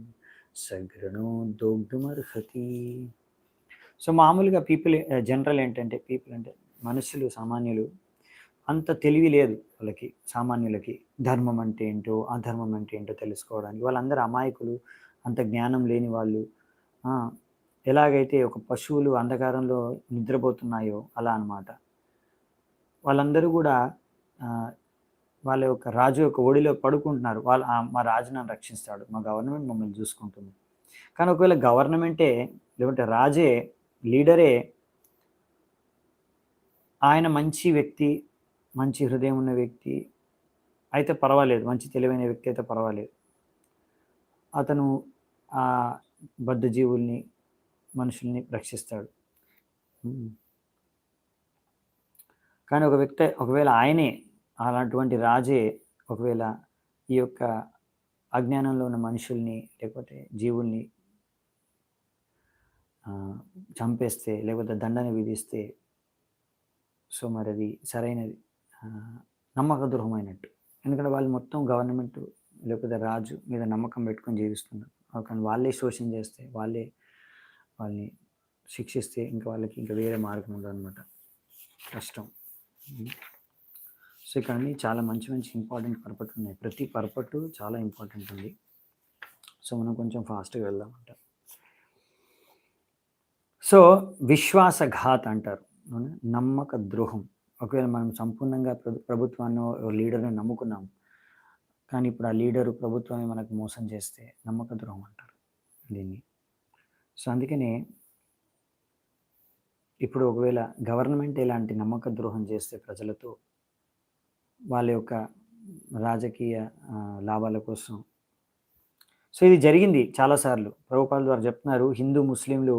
సఘృణో దోగ్ధుమర్హతి. సో మామూలుగా పీపుల్ జనరల్ ఏంటంటే, పీపుల్ అంటే మనుషులు, సామాన్యులు అంత తెలివి లేదు వాళ్ళకి, సామాన్యులకి ధర్మం అంటే ఏంటో అధర్మం అంటే ఏంటో తెలుసుకోవడానికి. వాళ్ళందరూ అమాయకులు, అంత జ్ఞానం లేని వాళ్ళు. ఎలాగైతే ఒక పశువులు అంధకారంలో నిద్రపోతున్నాయో అలా అన్నమాట. వాళ్ళందరూ కూడా వాళ్ళ యొక్క రాజు యొక్క ఒడిలో పడుకుంటున్నారు. వాళ్ళు మా రాజు నన్ను రక్షిస్తాడు, మా గవర్నమెంట్ మమ్మల్ని చూసుకుంటుంది. కానీ ఒకవేళ గవర్నమెంటే, లేకుంటే రాజే, లీడరే ఆయన మంచి వ్యక్తి, మంచి హృదయం ఉన్న వ్యక్తి అయితే పర్వాలేదు, మంచి తెలివైన వ్యక్తి అయితే పర్వాలేదు, అతను ఆ బద్ధజీవుల్ని, మనుషుల్ని రక్షిస్తాడు. కానీ ఒకవేళ ఆయనే, అలాంటి రాజే ఒకవేళ ఈ యొక్క అజ్ఞానంలో ఉన్న మనుషుల్ని లేకపోతే జీవుల్ని చంపేస్తే, లేకపోతే దండన విధిస్తే, సో మరి అది సరైనది నమ్మక ద్రోహమైనట్టు. ఎందుకంటే వాళ్ళు మొత్తం గవర్నమెంట్ లేకపోతే రాజు మీద నమ్మకం పెట్టుకొని జీవిస్తున్నారు. కానీ వాళ్ళే శోషణ చేస్తే, వాళ్ళని శిక్షిస్తే ఇంకా వాళ్ళకి ఇంకా వేరే మార్గం ఉండదు అనమాట, కష్టం. సో ఇక్కడ చాలా మంచి ఇంపార్టెంట్ పర్పట్ ఉన్నాయి. ప్రతి పర్పట్ చాలా ఇంపార్టెంట్ ఉంది. సో మనం కొంచెం ఫాస్ట్గా వెళ్దామంట. సో విశ్వాసఘాత్ అంటారు, నమ్మక ద్రోహం. ఒకవేళ మనం సంపూర్ణంగా ప్రభుత్వాన్ని, లీడర్ని నమ్ముకున్నాం, కానీ ఇప్పుడు ఆ లీడరు, ప్రభుత్వమే మనకు మోసం చేస్తే నమ్మక ద్రోహం అంటారు దీన్ని. సో అందుకనే ఇప్పుడు ఒకవేళ గవర్నమెంట్ ఇలాంటి నమ్మక ద్రోహం చేస్తే ప్రజలతో, వాళ్ళ యొక్క రాజకీయ లాభాల కోసం, సో ఇది జరిగింది చాలాసార్లు. ప్రభుపాల్ ద్వారా చెప్తున్నారు, హిందూ ముస్లింలు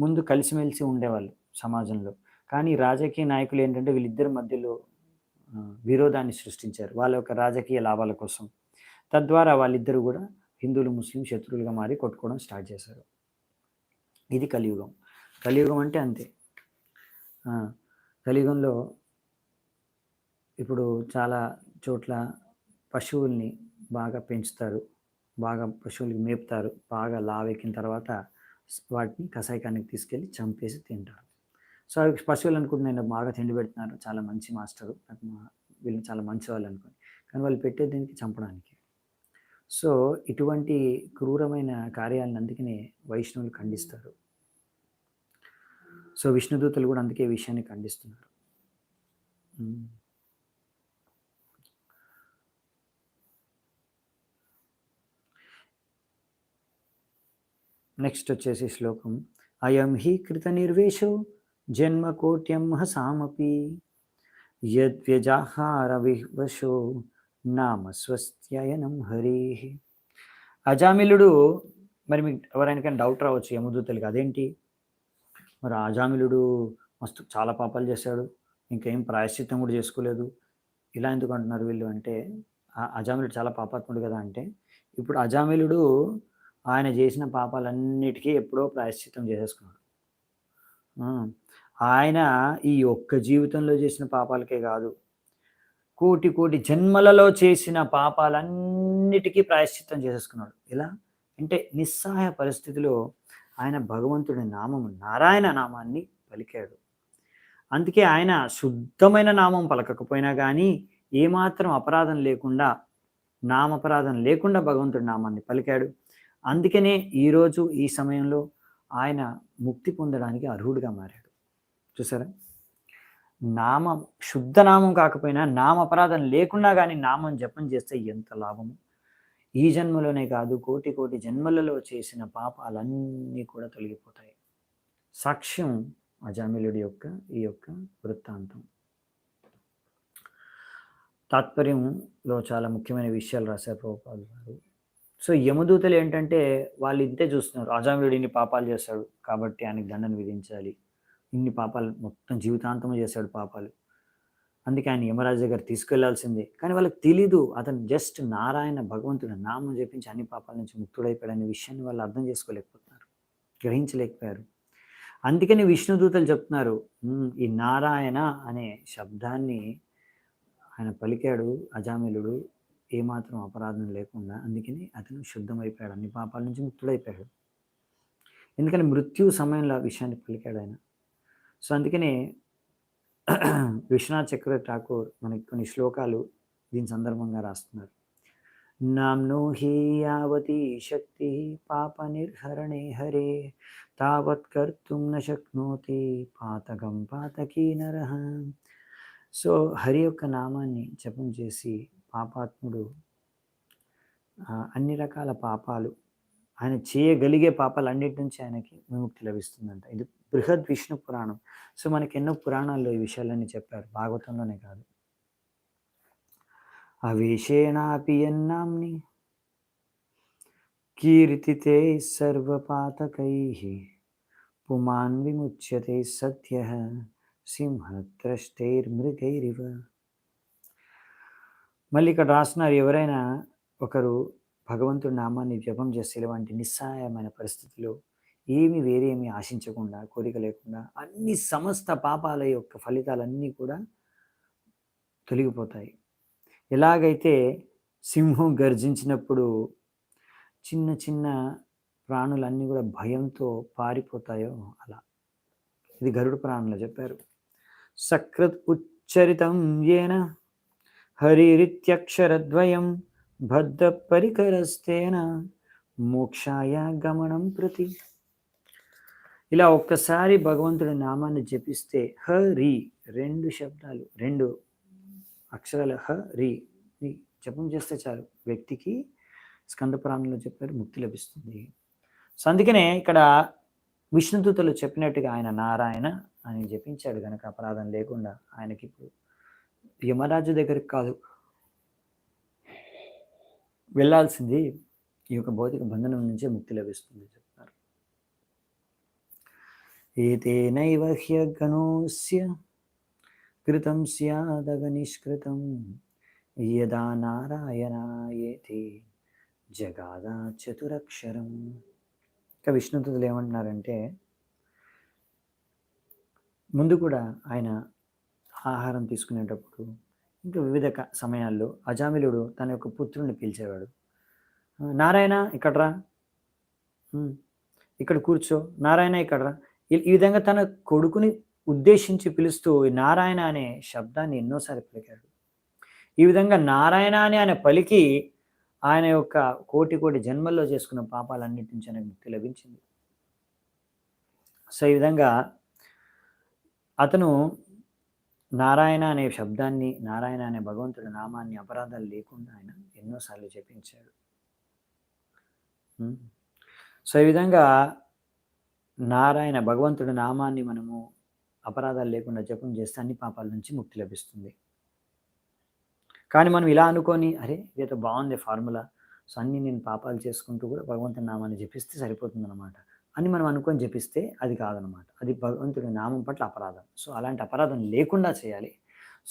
ముందు కలిసిమెలిసి ఉండేవాళ్ళు సమాజంలో. కానీ రాజకీయ నాయకులు ఏంటంటే వీళ్ళిద్దరి మధ్యలో విరోధాన్ని సృష్టించారు వాళ్ళ యొక్క రాజకీయ లాభాల కోసం. తద్వారా వాళ్ళిద్దరూ కూడా హిందువులు ముస్లిం శత్రువులుగా మారి కొట్టుకోవడం స్టార్ట్ చేశారు. ఇది కలియుగం. కలియుగం అంటే అంతే. కలియుగంలో ఇప్పుడు చాలా చోట్ల పశువుల్ని బాగా పెంచుతారు, బాగా పశువులకి మేపుతారు. బాగా లావెక్కిన తర్వాత వాటిని కషాయకానికి తీసుకెళ్ళి చంపేసి తింటారు. సో అవి పశువులు అనుకుంటున్నాను, నేను బాగా తిండి పెడుతున్నారు, చాలా మంచి మాస్టరు, వీళ్ళు చాలా మంచి వాళ్ళు అనుకుని. కానీ వాళ్ళు పెట్టే దీనికి చంపడానికి. సో ఇటువంటి క్రూరమైన కార్యాలను అందుకనే వైష్ణవులు ఖండిస్తారు. సో విష్ణుదూతలు కూడా అందుకే ఈ విషయాన్ని ఖండిస్తున్నారు. నెక్స్ట్ వచ్చేసి శ్లోకం, అయం హి కృత నిర్వేశో జన్మకోట్యం హసామపి యద్వ్యజాహార వివశో నామ స్వస్త్యయనం హరి. అజామిలుడు, మరి మీకు ఎవరైనా డౌట్ రావచ్చు యమదూతలకి, అదేంటి మరి అజామిలుడు మస్తు చాలా పాపాలు చేశాడు. ఇంకేం ప్రాయశ్చిత్తం కూడా చేసుకోలేదు. ఇలా ఎందుకు అంటున్నారు వీళ్ళు అంటే, అజామిలుడు చాలా పాపాత్ముడు కదా అంటే, ఇప్పుడు అజామిలుడు ఆయన చేసిన పాపాలన్నిటికీ ఎప్పుడో ప్రాయశ్చిత్తం చేసేసుకున్నాడు. ఆ! ఆయన ఈ ఒక్క జీవితంలో చేసిన పాపాలకే కాదు, కోటి కోటి జన్మలలో చేసిన పాపాలన్నిటికీ ప్రాయశ్చిత్తం చేసేసుకున్నాడు. ఎలా? అంటే నిస్సహాయ పరిస్థితిలో ఆయన భగవంతుడి నామము నారాయణ నామాన్ని పలికాడు. అందుకే ఆయన శుద్ధమైన నామం పలకకపోయినా గానీ, ఏమాత్రం అపరాధం లేకుండా, నామపరాధం లేకుండా భగవంతుడి నామాన్ని పలికాడు. అందుకనే ఈరోజు ఈ సమయంలో ఆయన ముక్తి పొందడానికి అర్హుడుగా మారాడు. చూసారా? నామం శుద్ధ నామం కాకపోయినా, నామపరాధం లేకుండా గానీ నామం జపం చేస్తే ఎంత లాభము. ఈ జన్మలోనే కాదు, కోటి కోటి జన్మలలో చేసిన పాపాలన్నీ కూడా తొలగిపోతాయి. సాక్ష్యం అజామిలుడి యొక్క ఈ యొక్క వృత్తాంతం. తాత్పర్యంలో చాలా ముఖ్యమైన విషయాలు రాశారు ప్రభుపాదులు గారు. సో యమదూతలు ఏంటంటే వాళ్ళు ఇంతే చూస్తున్నారు. అజామిలుడు ఇన్ని పాపాలు చేశాడు కాబట్టి ఆయనకి దండన విధించాలి. ఇన్ని పాపాలు మొత్తం జీవితాంతం చేశాడు పాపాలు. అందుకే ఆయన యమరాజు దగ్గర తీసుకెళ్లాల్సిందే. కానీ వాళ్ళకి తెలీదు అతను జస్ట్ నారాయణ భగవంతుడు నామం జపించి అన్ని పాపాల నుంచి ముక్తుడైపోయాడనే విషయాన్ని వాళ్ళు అర్థం చేసుకోలేకపోతున్నారు, గ్రహించలేకపోయారు. అందుకని విష్ణుదూతలు చెప్తున్నారు, ఈ నారాయణ అనే శబ్దాన్ని ఆయన పలికాడు అజామిలుడు ఏమాత్రం అపరాధం లేకుండా. అందుకని అతను శుద్ధమైపోయాడు, అన్ని పాపాల నుంచి ముక్తుడైపోయాడు. ఎందుకని మృత్యు సమయంలో ఆ విషయాన్ని పలికాడు ఆయన. సో అందుకనే విశ్వనాథ్ చక్రవర్తి ఠాకూర్ మనకి కొన్ని శ్లోకాలు దీని సందర్భంగా రాస్తున్నారు. నామ్నో హి యావతి శక్తి పాప నిర్హరణే హరే తావత్ కర్తుం న శక్నోతి పాతకం పాతకీ నరః. సో హరి యొక్క నామాన్ని జపం చేసి పాపాత్ముడు అన్ని రకాల పాపాలు ఆయన చేయగలిగే పాపాలన్నిటి నుంచి ఆయనకి విముక్తి లభిస్తుందంట. ఇది బృహద్ విష్ణు పురాణం. సో మనకి ఎన్నో పురాణాల్లో ఈ విషయాలన్నీ చెప్పారు, భాగవతంలోనే కాదు. అవేషేణాపి యన్నామ్ని కీర్తితే సర్వపాతకైః పుమాన్ విముచ్యతే సత్యః సింహత్రష్టైర్మృగైరివ. మళ్ళీ ఇక్కడ రాస్తున్నారు, ఎవరైనా ఒకరు భగవంతుడి నామాన్ని జపం చేస్తే ఇలాంటి నిస్సహాయమైన పరిస్థితుల్లో వేరేమీ ఆశించకుండా, కోరిక లేకుండా అన్ని సమస్త పాపాల యొక్క ఫలితాలన్నీ కూడా తొలగిపోతాయి. ఎలాగైతే సింహం గర్జించినప్పుడు చిన్న చిన్న ప్రాణులన్నీ కూడా భయంతో పారిపోతాయో అలా. ఇది గరుడ పురాణంలో చెప్పారు. సకృత్ ఉచ్చరితం ఏన హరిరిత్యక్షరద్వయం బద్ధ పరికరస్తేన మోక్షాయ గమనం ప్రతి. ఇలా ఒక్కసారి భగవంతుడి నామాన్ని జపిస్తే హరి, రెండు శబ్దాలు, రెండు అక్షరాలు హరి జపం చేస్తే చాలు, వ్యక్తికి స్కంద పురాణంలో చెప్పారు ముక్తి లభిస్తుంది. సో అందుకనే ఇక్కడ విష్ణుదూతలు చెప్పినట్టుగా ఆయన నారాయణ అని జపించాడు కనుక అపరాధం లేకుండా ఆయనకి ఇప్పుడు యమరాజు దగ్గరికి కాదు వెళ్ళాల్సింది, ఈ యొక్క భౌతిక బంధనం నుంచే ముక్తి లభిస్తుంది చెప్తారు. ఏతేనైవ హ్యగణోస్య కృతం స్యాదగ నిష్కృతం యదా నారాయణాయేతి జగాదా చతురక్షరం. ఇంకా విష్ణుదూతలు ఏమంటున్నారంటే, ముందు కూడా ఆయన ఆహారం తీసుకునేటప్పుడు ఇంకా వివిధ సమయాల్లో అజామిలుడు తన యొక్క పుత్రుడిని పిలిచేవాడు. నారాయణ ఇక్కడరా, ఇక్కడ కూర్చో, నారాయణ ఇక్కడరా. ఈ విధంగా తన కొడుకుని ఉద్దేశించి పిలుస్తూ నారాయణ అనే శబ్దాన్ని ఎన్నోసార్లు పలికాడు. ఈ విధంగా నారాయణ అని ఆయన పలికి ఆయన యొక్క కోటి కోటి జన్మల్లో చేసుకున్న పాపాలన్నిటి నుంచి ఆయనకు ముక్తి లభించింది. సో ఈ విధంగా అతను నారాయణ అనే శబ్దాన్ని, నారాయణ అనే భగవంతుడి నామాన్ని అపరాధాలు లేకుండా ఆయన ఎన్నోసార్లు జపించాడు. సో ఈ విధంగా నారాయణ భగవంతుడి నామాన్ని మనము అపరాధాలు లేకుండా జపం చేస్తే అన్ని పాపాల నుంచి ముక్తి లభిస్తుంది. కానీ మనం ఇలా అనుకొని, అరే ఇదేదో బాగుంది ఫార్ములా, సో అన్నీ నేను పాపాలు చేసుకుంటూ కూడా భగవంతుని నామాన్ని జపిస్తే సరిపోతుంది అనమాట, అని మనం అనుకొని జపిస్తే అది కాదనమాట. అది భగవంతుడి నామం పట్ల అపరాధం. సో, అలాంటి అపరాధం లేకుండా చేయాలి.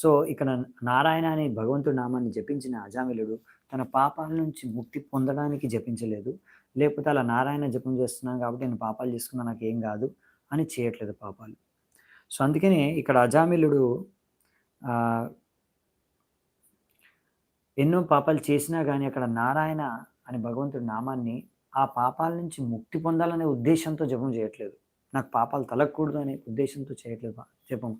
సో, ఇక్కడ నారాయణ అనే భగవంతుడి నామాన్ని జపించిన అజామిలుడు తన పాపాల నుంచి ముక్తి పొందడానికి జపించలేదు. లేకపోతే అలా నారాయణ జపం చేస్తున్నాను కాబట్టి నేను పాపాలు చేసుకున్నా నాకేం గాదు అని చేయట్లేదు పాపాలు. సో, అందుకనే ఇక్కడ అజామిలుడు ఆహ్, ఎన్నో పాపాలు చేసినా గాని అక్కడ నారాయణ అనే భగవంతుడి నామాన్ని ఆ పాపాల నుంచి ముక్తి పొందాలనే ఉద్దేశ్యంతో జపం చేయట్లేదు. నాకు పాపాలు తలగకూడదు అనే ఉద్దేశ్యంతో చేయట్లేదు జపం.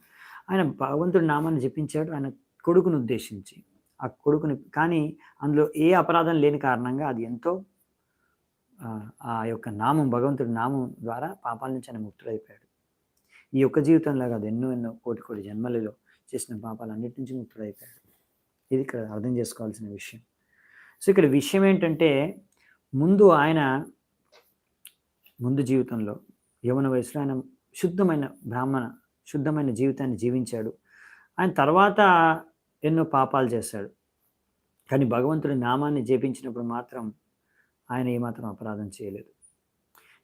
ఆయన భగవంతుడి నామాన్ని జపించాడు ఆయన కొడుకుని ఉద్దేశించి. ఆ కొడుకుని కానీ అందులో ఏ అపరాధం లేని కారణంగా అది ఎంతో ఆ యొక్క నామం భగవంతుడి నామం ద్వారా పాపాల నుంచి ఆయన ముక్తుడైపోయాడు. ఈ ఒక్క జీవితంలో కాదు ఎన్నో ఎన్నో కోటి కోటి జన్మలలో చేసిన పాపాలన్నిటి నుంచి ముక్తుడైపోయాడు. ఇది ఇక్కడ అర్థం చేసుకోవాల్సిన విషయం. సో, ఇక్కడ విషయం ఏంటంటే ముందు జీవితంలో యవ్వన వయసులో ఆయన శుద్ధమైన జీవితాన్ని జీవించాడు. ఆయన తర్వాత ఎన్నో పాపాలు చేశాడు. కానీ భగవంతుడి నామాన్ని జపించినప్పుడు మాత్రం ఆయన ఏమాత్రం అపరాధం చేయలేదు.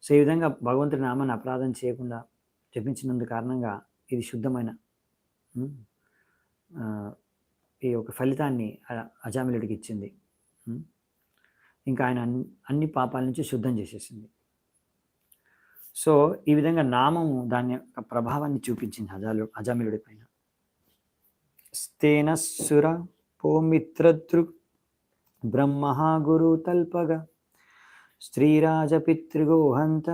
సో, ఈ విధంగా భగవంతుడి నామాన్ని అపరాధం చేయకుండా జపించినందు కారణంగా ఇది శుద్ధమైన ఈ యొక్క ఫలితాన్ని అజామిలుడికి ఇచ్చింది. ఇంకా ఆయన అన్ని పాపాల నుంచి శుద్ధం చేసేసింది. సో, ఈ విధంగా నామము దాని యొక్క ప్రభావాన్ని చూపించింది అజామిలుడి పైన. స్తేన సుర పోమిత్రదృక్ బ్రహ్మ గురు తల్పగ స్త్రీరాజపితృగోహంత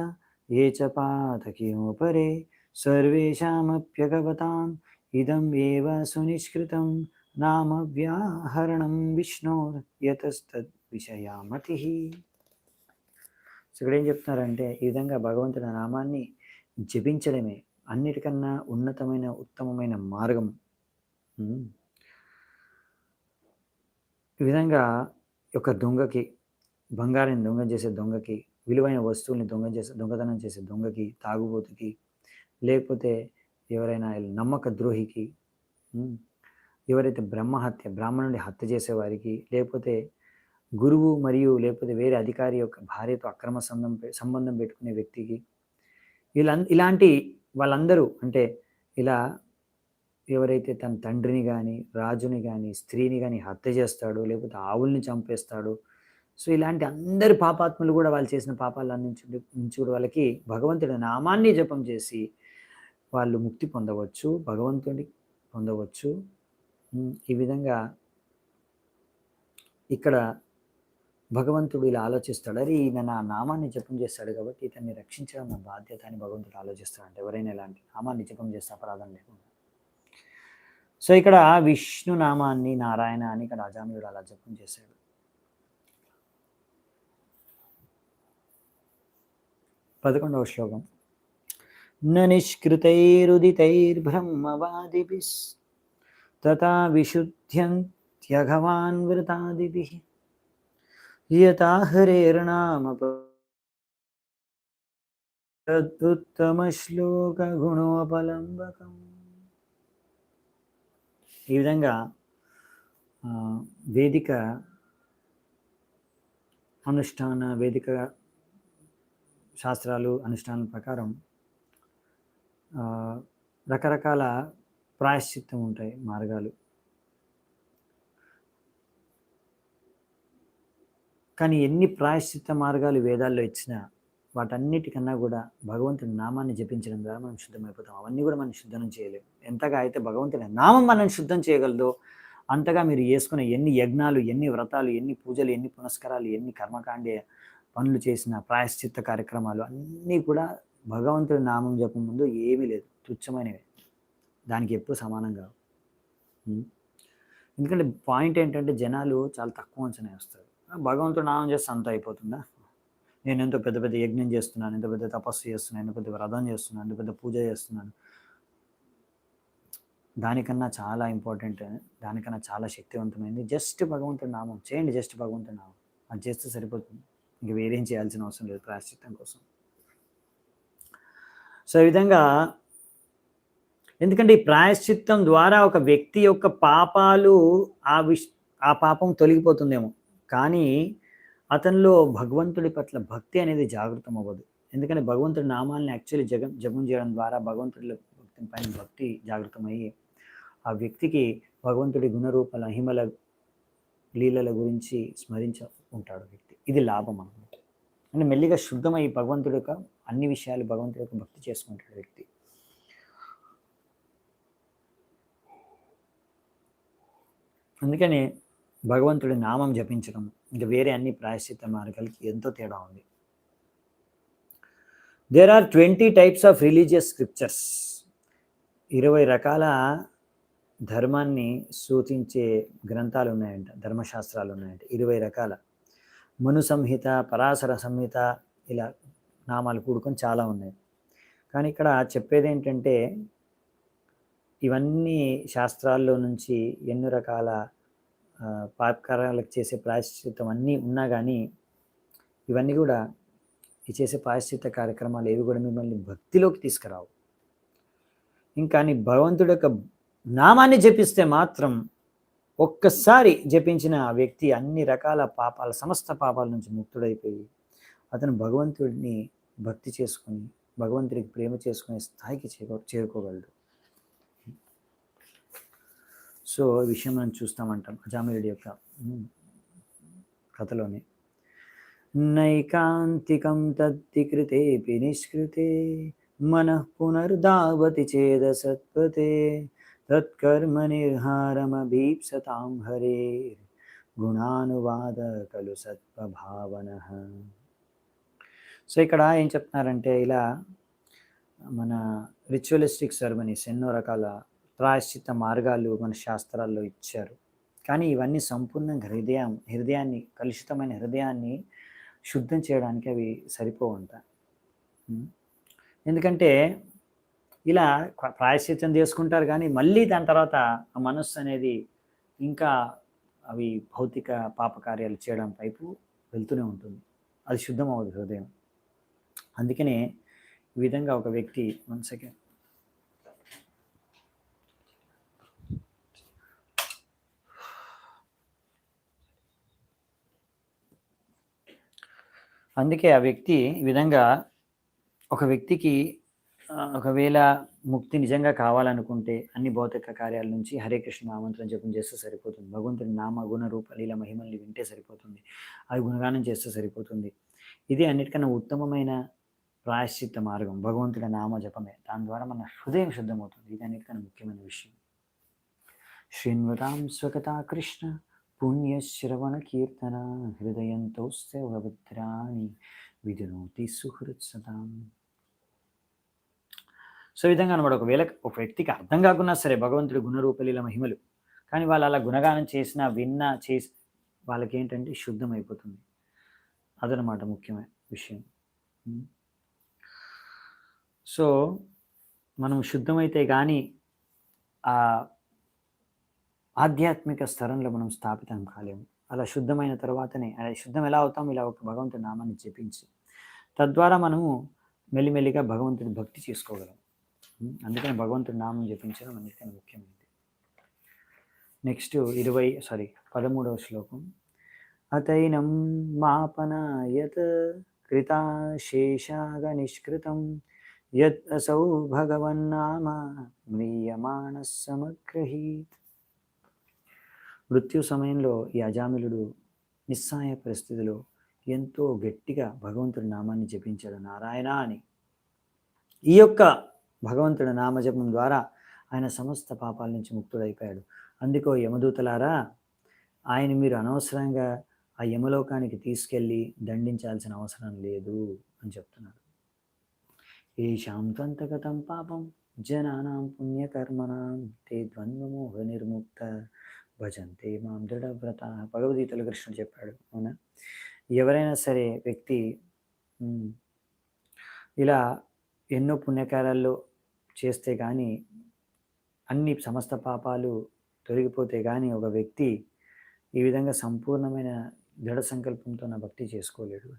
ఏ చ పాతకీమోపరే సర్వేషామప్యగవతాం ఇదం ఏవ సునిష్కృతం నామ వ్యాహరణం విష్ణోర్ యతస్తద్ విషయామతి. సో, ఇక్కడ ఏం చెప్తున్నారంటే ఈ విధంగా భగవంతుడి నామాన్ని జపించడమే అన్నిటికన్నా ఉన్నతమైన ఉత్తమమైన మార్గం. ఈ విధంగా ఒక దొంగకి బంగారాన్ని చేసే దొంగకి, విలువైన వస్తువుల్ని దొంగతనం చేసే దొంగకి, తాగుబోతుకి, లేకపోతే ఎవరైనా నమ్మక ద్రోహికి, ఎవరైతే బ్రాహ్మణుడి హత్య చేసేవారికి, లేకపోతే గురువు మరియు లేకపోతే వేరే అధికారి యొక్క భార్యతో అక్రమ సంబంధం పెట్టుకునే వ్యక్తికి, ఇలాంటి వాళ్ళందరూ అంటే ఇలా ఎవరైతే తన తండ్రిని కానీ, రాజుని కానీ, స్త్రీని కానీ హత్య చేస్తాడో, లేకపోతే ఆవుల్ని చంపేస్తాడో, సో ఇలాంటి అందరి పాపాత్ములు కూడా వాళ్ళు చేసిన పాపాల నుంచి కూడా వాళ్ళకి భగవంతుడి నామాన్ని జపం చేసి వాళ్ళు ముక్తి పొందవచ్చు, భగవంతుడిని పొందవచ్చు. ఈ విధంగా ఇక్కడ భగవంతుడు ఇలా ఆలోచిస్తాడు, అరే ఈయన నా నామాన్ని జపం చేస్తాడు కాబట్టి ఇతన్ని రక్షించడం నా బాధ్యత అని భగవంతుడు ఆలోచిస్తాడంటే ఎవరైనా ఇలాంటి నామాన్ని జపం చేస్తే అపరాధం లేకుండా. సో ఇక్కడ విష్ణు నామాన్ని నారాయణ అని ఇక్కడ అజామిలుడు అలా జపం చేశాడు. 11వ శ్లోకం. న నిష్కృతైరుదితైర్బ్రహ్మవాదిభిస్ తథా విశుద్ధ్యంత్యఘవాన్ వృతాదిభిః యతా హరేర్నామ తదుత్తమ శ్లోక గుణోపలంబకం. ఈ విధంగా వేదిక శాస్త్రాలు అనుష్ఠానాల ప్రకారం రకరకాల ప్రాయశ్చిత్తం ఉంటాయి మార్గాలు. కానీ ఎన్ని ప్రాయశ్చిత్త మార్గాలు వేదాల్లో ఇచ్చినా వాటన్నిటికన్నా కూడా భగవంతుని నామాన్ని జపించడం ద్వారా మనం శుద్ధమైపోతాం. అవన్నీ కూడా మనం శుద్ధం చేయలేము. ఎంతగా అయితే భగవంతుని నామం మనం శుద్ధం చేయగలదో అంతగా మీరు చేసుకునే ఎన్ని యజ్ఞాలు, ఎన్ని వ్రతాలు, ఎన్ని పూజలు, ఎన్ని పునస్కారాలు, ఎన్ని కర్మకాండే పనులు చేసిన ప్రాయశ్చిత్త కార్యక్రమాలు అన్నీ కూడా భగవంతుడి నామం జపం ముందు ఏమీ లేదు, తుచ్చమైనవి. దానికి ఎప్పుడు సమానం కావు. ఎందుకంటే పాయింట్ ఏంటంటే జనాలు చాలా తక్కువ అంచనా వేస్తారు. భగవంతుడు నామం చేస్తే అంత అయిపోతుందా, నేను ఎంతో పెద్ద పెద్ద యజ్ఞం చేస్తున్నాను, ఎంత పెద్ద తపస్సు చేస్తున్నాను, ఎంత పెద్ద వ్రతం చేస్తున్నాను, ఎంత పెద్ద పూజ చేస్తున్నాను, దానికన్నా చాలా ఇంపార్టెంట్, దానికన్నా చాలా శక్తివంతమైంది జస్ట్ భగవంతుడి నామం చేయండి. జస్ట్ భగవంతుడి నామం అది చేస్తే సరిపోతుంది. ఇంక వేరేం చేయాల్సిన అవసరం లేదు ప్రాయశ్చిత్తం కోసం. సో ఈ విధంగా ఎందుకంటే ఈ ప్రాయశ్చిత్తం ద్వారా ఒక వ్యక్తి యొక్క పాపాలు ఆ పాపం తొలగిపోతుందేమో, కానీ అతనిలో భగవంతుడి పట్ల భక్తి అనేది జాగృతం అవ్వదు. ఎందుకంటే భగవంతుడి నామాల్ని యాక్చువల్లీ జపం చేయడం ద్వారా భగవంతుడి పైన భక్తి జాగృతమయ్యి ఆ వ్యక్తికి భగవంతుడి గుణరూపాల మహిమల లీలల గురించి స్మరించ ఉంటాడు వ్యక్తి. ఇది లాభం అన్నమాట. అంటే మెల్లిగా శుద్ధమై భగవంతుడి యొక్క అన్ని విషయాలు భగవంతుడి యొక్క భక్తి చేసుకుంటాడు వ్యక్తి. అందుకని భగవంతుడి నామం జపించడం ఇంకా వేరే అన్ని ప్రాయశ్చిత్త మార్గాలకి ఎంతో తేడా ఉంది. There are 20 types of religious scriptures. 20 రకాల ధర్మాన్ని సూచించే గ్రంథాలు ఉన్నాయంట, ధర్మశాస్త్రాలు ఉన్నాయంట 20 రకాల. మను సంహిత, పరాశర సంహిత, ఇలా నామాలు కూడుకొని చాలా ఉన్నాయి. కానీ ఇక్కడ చెప్పేది ఏంటంటే ఇవన్నీ శాస్త్రాల్లో నుంచి ఎన్నో రకాల పాపకారాలకు చేసే ప్రాయశ్చిత్తం అన్నీ ఉన్నా కానీ ఇవన్నీ కూడా ఈ చేసే ప్రాయశ్చిత్త కార్యక్రమాలు ఏవి కూడా మిమ్మల్ని భక్తిలోకి తీసుకురావు. ఇంకా నీ భగవంతుడి యొక్క నామాన్ని జపిస్తే మాత్రం ఒక్కసారి జపించిన ఆ వ్యక్తి అన్ని రకాల పాపాల సమస్త పాపాల నుంచి ముక్తుడైపోయి అతను భగవంతుడిని భక్తి చేసుకుని భగవంతుడికి ప్రేమ చేసుకునే స్థాయికి చేరుకోగలడు. సో ఈ విషయం మనం చూస్తామంటాం అజామిలుడి యొక్క కథలోనే. నైకాంతికం తత్తి కృతేపి నిష్కృతే మనః పునర్ధావతి చేద సత్పతే తత్కర్మ నిర్హారమభీప్సతాం హరేర్ గుణానువాద కలు సత్వభావనః. సో ఇక్కడ ఏం చెప్తున్నారంటే ఇలా మన రిచువలిస్టిక్ సెరమనీస్ ఎన్నో రకాల ప్రాయశ్చిత్త మార్గాలు మన శాస్త్రాల్లో ఇచ్చారు. కానీ ఇవన్నీ సంపూర్ణంగా హృదయాన్ని కలుషితమైన హృదయాన్ని శుద్ధం చేయడానికి అవి సరిపోవంట. ఎందుకంటే ఇలా ప్రాయశ్చిత్తం చేసుకుంటారు కానీ మళ్ళీ దాని తర్వాత ఆ మనస్సు అనేది ఇంకా అవి భౌతిక పాపకార్యాలు చేయడం వైపు వెళ్తూనే ఉంటుంది. అది శుద్ధం అవ్వదు హృదయం. అందుకనే ఈ విధంగా ఒక వ్యక్తి అందుకే ఆ వ్యక్తి ఈ విధంగా ఒక వ్యక్తికి ఒకవేళ ముక్తి నిజంగా కావాలనుకుంటే అన్ని భౌతిక కార్యాల నుంచి హరే కృష్ణ నామంత్రం జపం చేస్తే సరిపోతుంది. భగవంతుడి నామ గుణ రూప లీల మహిమల్ని వింటే సరిపోతుంది. అవి గుణగానం చేస్తే సరిపోతుంది. ఇది అన్నిటికన్నా ఉత్తమమైన ప్రాయశ్చిత్త మార్గం భగవంతుడి నామ జపమే. దాని ద్వారా మన హృదయం శుద్ధమవుతుంది. ఇది అన్నిటికన్నా ముఖ్యమైన విషయం. శృణ్వతాం స్వకథా కృష్ణ పుణ్యశ్రవణ కీర్తన హృదయంతోస్తే భద్రాని విధునోతి సుహృత్సదాం. సో ఈ విధంగా అనమాట. ఒకవేళ ఒక వ్యక్తికి అర్థం కాకున్నా సరే భగవంతుడి గుణరూపలీల మహిమలు, కానీ వాళ్ళు అలా గుణగానం చేసినా విన్నా చేసి వాళ్ళకి ఏంటంటే శుద్ధం అయిపోతుంది. అదనమాట ముఖ్యమైన విషయం. సో మనం శుద్ధమైతే కానీ ఆ ఆధ్యాత్మిక స్థరంలో మనం స్థాపితం కాలేము. అలా శుద్ధమైన తర్వాతనే అలా శుద్ధం ఎలా అవుతాం? ఇలా ఒక భగవంతుడి నామాన్ని జపించి తద్వారా మనము మెల్లిమెల్లిగా భగవంతుడి భక్తి చేసుకోగలం. అందుకని భగవంతుడి నామం జపించడం అన్నిటికన్నా ముఖ్యమైనది. నెక్స్ట్ 13వ శ్లోకం. అతైనం మాపనాయత్ కృతాశేషాగ నిష్కృతం యత్ అసౌ భగవన్నామ మ్రియమాణ సమగ్రహీత్. మృత్యు సమయంలో ఈ అజామిలుడు నిస్సహాయ పరిస్థితిలో ఎంతో గట్టిగా భగవంతుడి నామాన్ని జపించాడు, నారాయణ అని. ఈ యొక్క భగవంతుడి నామజపం ద్వారా ఆయన సమస్త పాపాల నుంచి ముక్తుడైపోయాడు. అందుకో యమదూతలారా, ఆయన మీరు అనవసరంగా ఆ యమలోకానికి తీసుకెళ్ళి దండించాల్సిన అవసరం లేదు అని చెప్తున్నాడు. ఏషాం త్వంతగతం పాపం జనానాం పుణ్యకర్మణాం తే ద్వంద్వమోహ నిర్ముక్త భజంతే మాం దృఢవ్రత. భగవద్గీతలో కృష్ణుడు చెప్పాడు. అవునా? ఎవరైనా సరే వ్యక్తి ఇలా ఎన్నో పుణ్యకార్యాల్లో చేస్తే కానీ అన్ని సమస్త పాపాలు తొలగిపోతే కానీ ఒక వ్యక్తి ఈ విధంగా సంపూర్ణమైన దృఢ సంకల్పంతో నా భక్తి చేసుకోలేడు.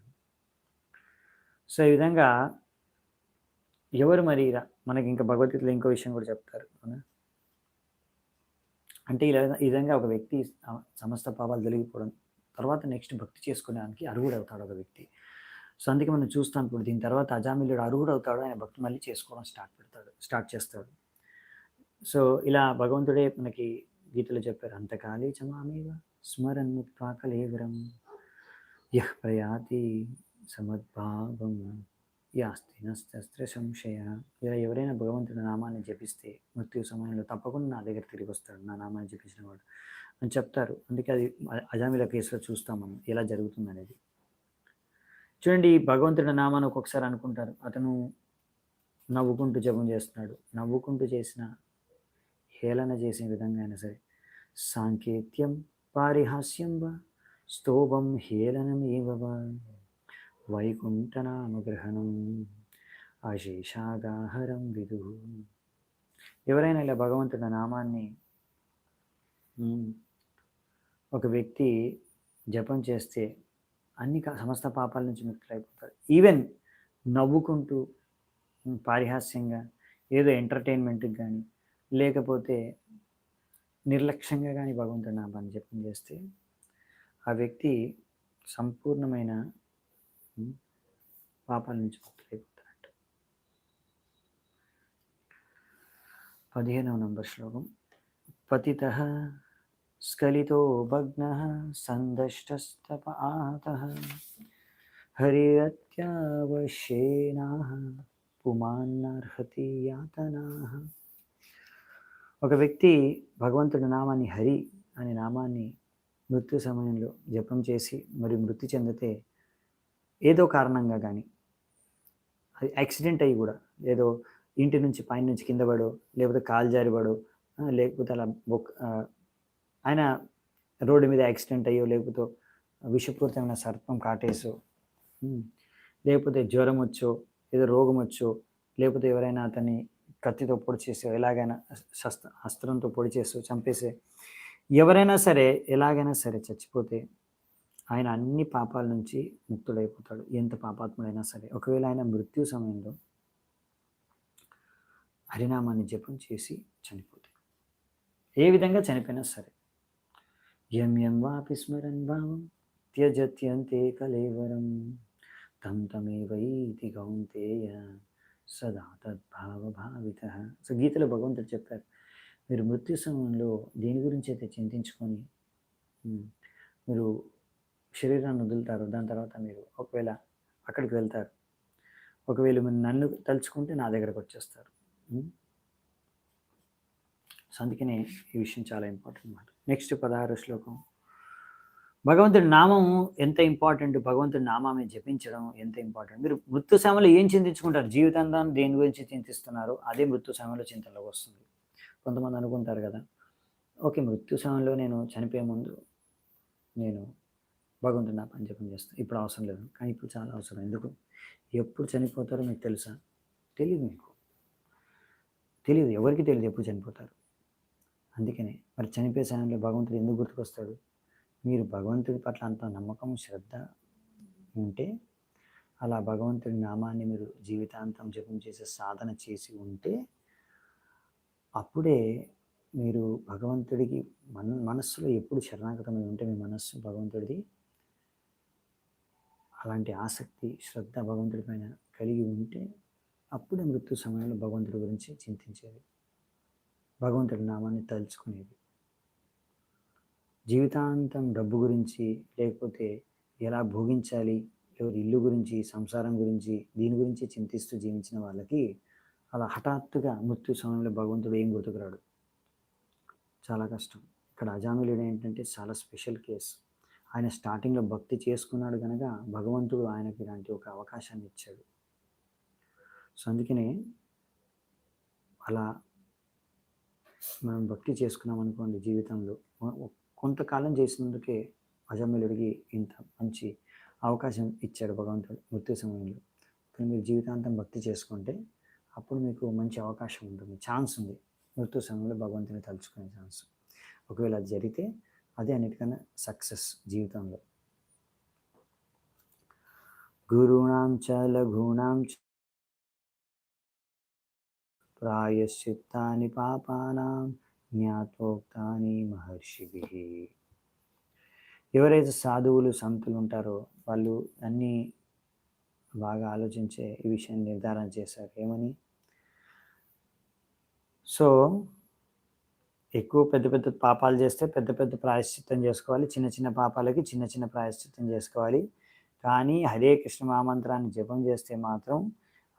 సో ఈ విధంగా ఎవరు మరి మనకి ఇంకా భగవద్గీతలో ఇంకో విషయం కూడా చెప్తారు. అవునా? అంటే ఈ విధంగా ఒక వ్యక్తి సమస్త పాపాలు తొలగిపోవడం తర్వాత నెక్స్ట్ భక్తి చేసుకోవడానికి అర్హుడు అవుతాడు ఒక వ్యక్తి. సో అందుకే మనం చూస్తాం ఇప్పుడు దీని తర్వాత అజామిలుడు అర్హుడు అవుతాడు, ఆయన భక్తి మళ్ళీ చేసుకోవడం స్టార్ట్ చేస్తాడు. సో ఇలా భగవంతుడే మనకి గీతలో చెప్పారు, అంతకాలే చమామేవ స్మరన్ ముక్త్వా కలేవరం యః ప్రయాతి సమద్భావం యాస్తి నస్త్ర సంశయ. ఇలా ఎవరైనా భగవంతుడి నామాన్ని జపిస్తే మృత్యు సమయంలో తప్పకుండా నా దగ్గర తిరిగి వస్తాడు, నా నామాన్ని జపించిన వాడు అని చెప్తారు. అందుకే అది అజామిల కేసులో చూస్తాం మనం ఎలా జరుగుతుంది అనేది. చూడండి, భగవంతుడి నామాన్ని ఒక్కొక్కసారి అనుకుంటారు, అతను నవ్వుకుంటూ జపం చేస్తున్నాడు, నవ్వుకుంటూ చేసిన హేళన చేసే విధంగా అయినా సరే, సాంకేత్యం పారిహాస్యం వా స్తోభం హేళనమేవ వా వైకుంఠనామగ్రహణం అశేషాగాహరం విదు. ఎవరైనా ఇలా భగవంతుడి నామాన్ని ఒక వ్యక్తి జపం చేస్తే అన్ని సమస్త పాపాల నుంచి ముక్తులైపోతారు. ఈవెన్ నవ్వుకుంటూ పారిహాస్యంగా ఏదో ఎంటర్టైన్మెంట్కి కానీ లేకపోతే నిర్లక్ష్యంగా కానీ భగవంతుడి నామాన్ని జపం చేస్తే ఆ వ్యక్తి సంపూర్ణమైన పాపాల నుంచి ముక్తులైపోతారంట. 15వ నంబర్ శ్లోకం. పతితః స్ఖలితో భగ్నః సందష్టస్తప ఆహతః హరిరత్యావశ్యేనాః పుమాన్నర్హతి యాతనాః. ఒక వ్యక్తి భగవంతుడి నామాన్ని, హరి అనే నామాన్ని మృత్యు సమయంలో జపం చేసి మరి మృతి చెందితే ఏదో కారణంగా కానీ, అది యాక్సిడెంట్ అయ్యి కూడా, ఏదో ఇంటి నుంచి పైన నుంచి కింద పడో, లేకపోతే కాలు జారిపడో, లేకపోతే అలా ఆయన రోడ్డు మీద యాక్సిడెంట్ అయ్యో, లేకపోతే విషపూరితమైన సర్పం కాటేసో, లేకపోతే జ్వరం వచ్చో, ఏదో రోగం వచ్చో, లేకపోతే ఎవరైనా అతన్ని కత్తితో పొడి చేసో, ఎలాగైనా అస్త్రంతో పొడి చేసో చంపేసే, ఎవరైనా సరే ఎలాగైనా సరే చచ్చిపోతే ఆయన అన్ని పాపాల నుంచి ముక్తుడైపోతాడు, ఎంత పాపాత్ముడైనా సరే. ఒకవేళ ఆయన మృత్యు సమయంలో హరినామాన్ని జపం చేసి చనిపోతే, ఏ విధంగా చనిపోయినా సరే, యం యం వాపి స్మరన్ భావం త్యజత్యంతే కలేవరం తం తమేవైతి కౌంతేయ సదా తద్భావ భావిత. సో గీతలో భగవంతుడు చెప్పారు, మీరు మృత్యు సమయంలో దేని గురించి అయితే చింతించుకొని మీరు శరీరాన్ని వదులుతారు, దాని తర్వాత మీరు ఒకవేళ అక్కడికి వెళ్తారు, ఒకవేళ మీరు నన్ను తలుచుకుంటే నా దగ్గరకు వచ్చేస్తారు. సో అందుకనే ఈ విషయం చాలా ఇంపార్టెంట్ అన్నమాట. నెక్స్ట్ 16వ శ్లోకం. భగవంతుడి నామం ఎంత ఇంపార్టెంట్, భగవంతుడి నామాన్ని జపించడం ఎంత ఇంపార్టెంట్. మీరు మృత్యు సమయంలో ఏం చింతించుకుంటారు, జీవితాంతం దేని గురించి చింతిస్తున్నారు, అదే మృత్యు సమయంలో చింతలోకి వస్తుంది. కొంతమంది అనుకుంటారు కదా, ఓకే మృత్యు సమయంలో నేను చనిపోయే ముందు నేను భగవంతుడి నామాన్ని జపం చేస్తాను, ఇప్పుడు అవసరం లేదు. కానీ ఇప్పుడు చాలా అవసరం. ఎందుకు? ఎప్పుడు చనిపోతారో మీకు తెలుసా? తెలియదు. మీకు తెలియదు, ఎవరికి తెలియదు ఎప్పుడు చనిపోతారు. అందుకనే మరి చనిపోయే సమయంలో భగవంతుడు ఎందుకు గుర్తుకొస్తాడు? మీరు భగవంతుడి పట్ల అంత నమ్మకం, శ్రద్ధ ఉంటే, అలా భగవంతుడి నామాన్ని మీరు జీవితాంతం జపం చేసే సాధన చేసి ఉంటే, అప్పుడే మీరు భగవంతుడికి మనస్సులో ఎప్పుడు శరణాగతమై ఉంటే, మీ మనస్సు భగవంతుడిది అలాంటి ఆసక్తి, శ్రద్ధ భగవంతుడి పైన కలిగి ఉంటే, అప్పుడే మృత్యు సమయంలో భగవంతుడి గురించి చింతించేది, భగవంతుడి నామాన్ని తలుచుకునేది. జీవితాంతం డబ్బు గురించి, లేకపోతే ఎలా భోగించాలి, లేకపోతే ఇల్లు గురించి, సంసారం గురించి, దీని గురించి చింతిస్తూ జీవించిన వాళ్ళకి అలా హఠాత్తుగా మృత్యు సమయంలో భగవంతుడు ఏం గుర్తుకురాడు, చాలా కష్టం. ఇక్కడ అజామిలుడు ఏంటంటే చాలా స్పెషల్ కేసు. ఆయన స్టార్టింగ్లో భక్తి చేసుకున్నాడు కనుక భగవంతుడు ఆయనకి ఇలాంటి ఒక అవకాశాన్ని ఇచ్చాడు. సో అందుకనే అలా మనం భక్తి చేసుకున్నాం అనుకోండి, జీవితంలో కొంతకాలం చేసినందుకే అజామిలుడికి ఇంత మంచి అవకాశం ఇచ్చాడు భగవంతుడు మృత్యు సమయంలో. కానీ మీరు జీవితాంతం భక్తి చేసుకుంటే అప్పుడు మీకు మంచి అవకాశం ఉంటుంది, ఛాన్స్ ఉంది, మృత్యు సమయంలో భగవంతుని తలుచుకునే ఛాన్స్. ఒకవేళ అది జరిగితే అదే అన్నిటికన్నా సక్సెస్ జీవితంలో. గురుణాం చ లఘూనాం చ ప్రాయశ్చిత్తాని పాపానాం జ్ఞాతోక్తాని మహర్షిభిః. ఎవరైతే సాధువులు, సంతులు ఉంటారో వాళ్ళు అన్ని బాగా ఆలోచించే ఈ విషయాన్ని నిర్ధారణ చేశారు. ఏమని? సో, ఎక్కువ పెద్ద పెద్ద పాపాలు చేస్తే పెద్ద పెద్ద ప్రాయశ్చిత్తం చేసుకోవాలి. చిన్న చిన్న పాపాలకి చిన్న చిన్న ప్రాయశ్చిత్తం చేసుకోవాలి. కానీ హరే కృష్ణ మహామంత్రాన్ని జపం చేస్తే మాత్రం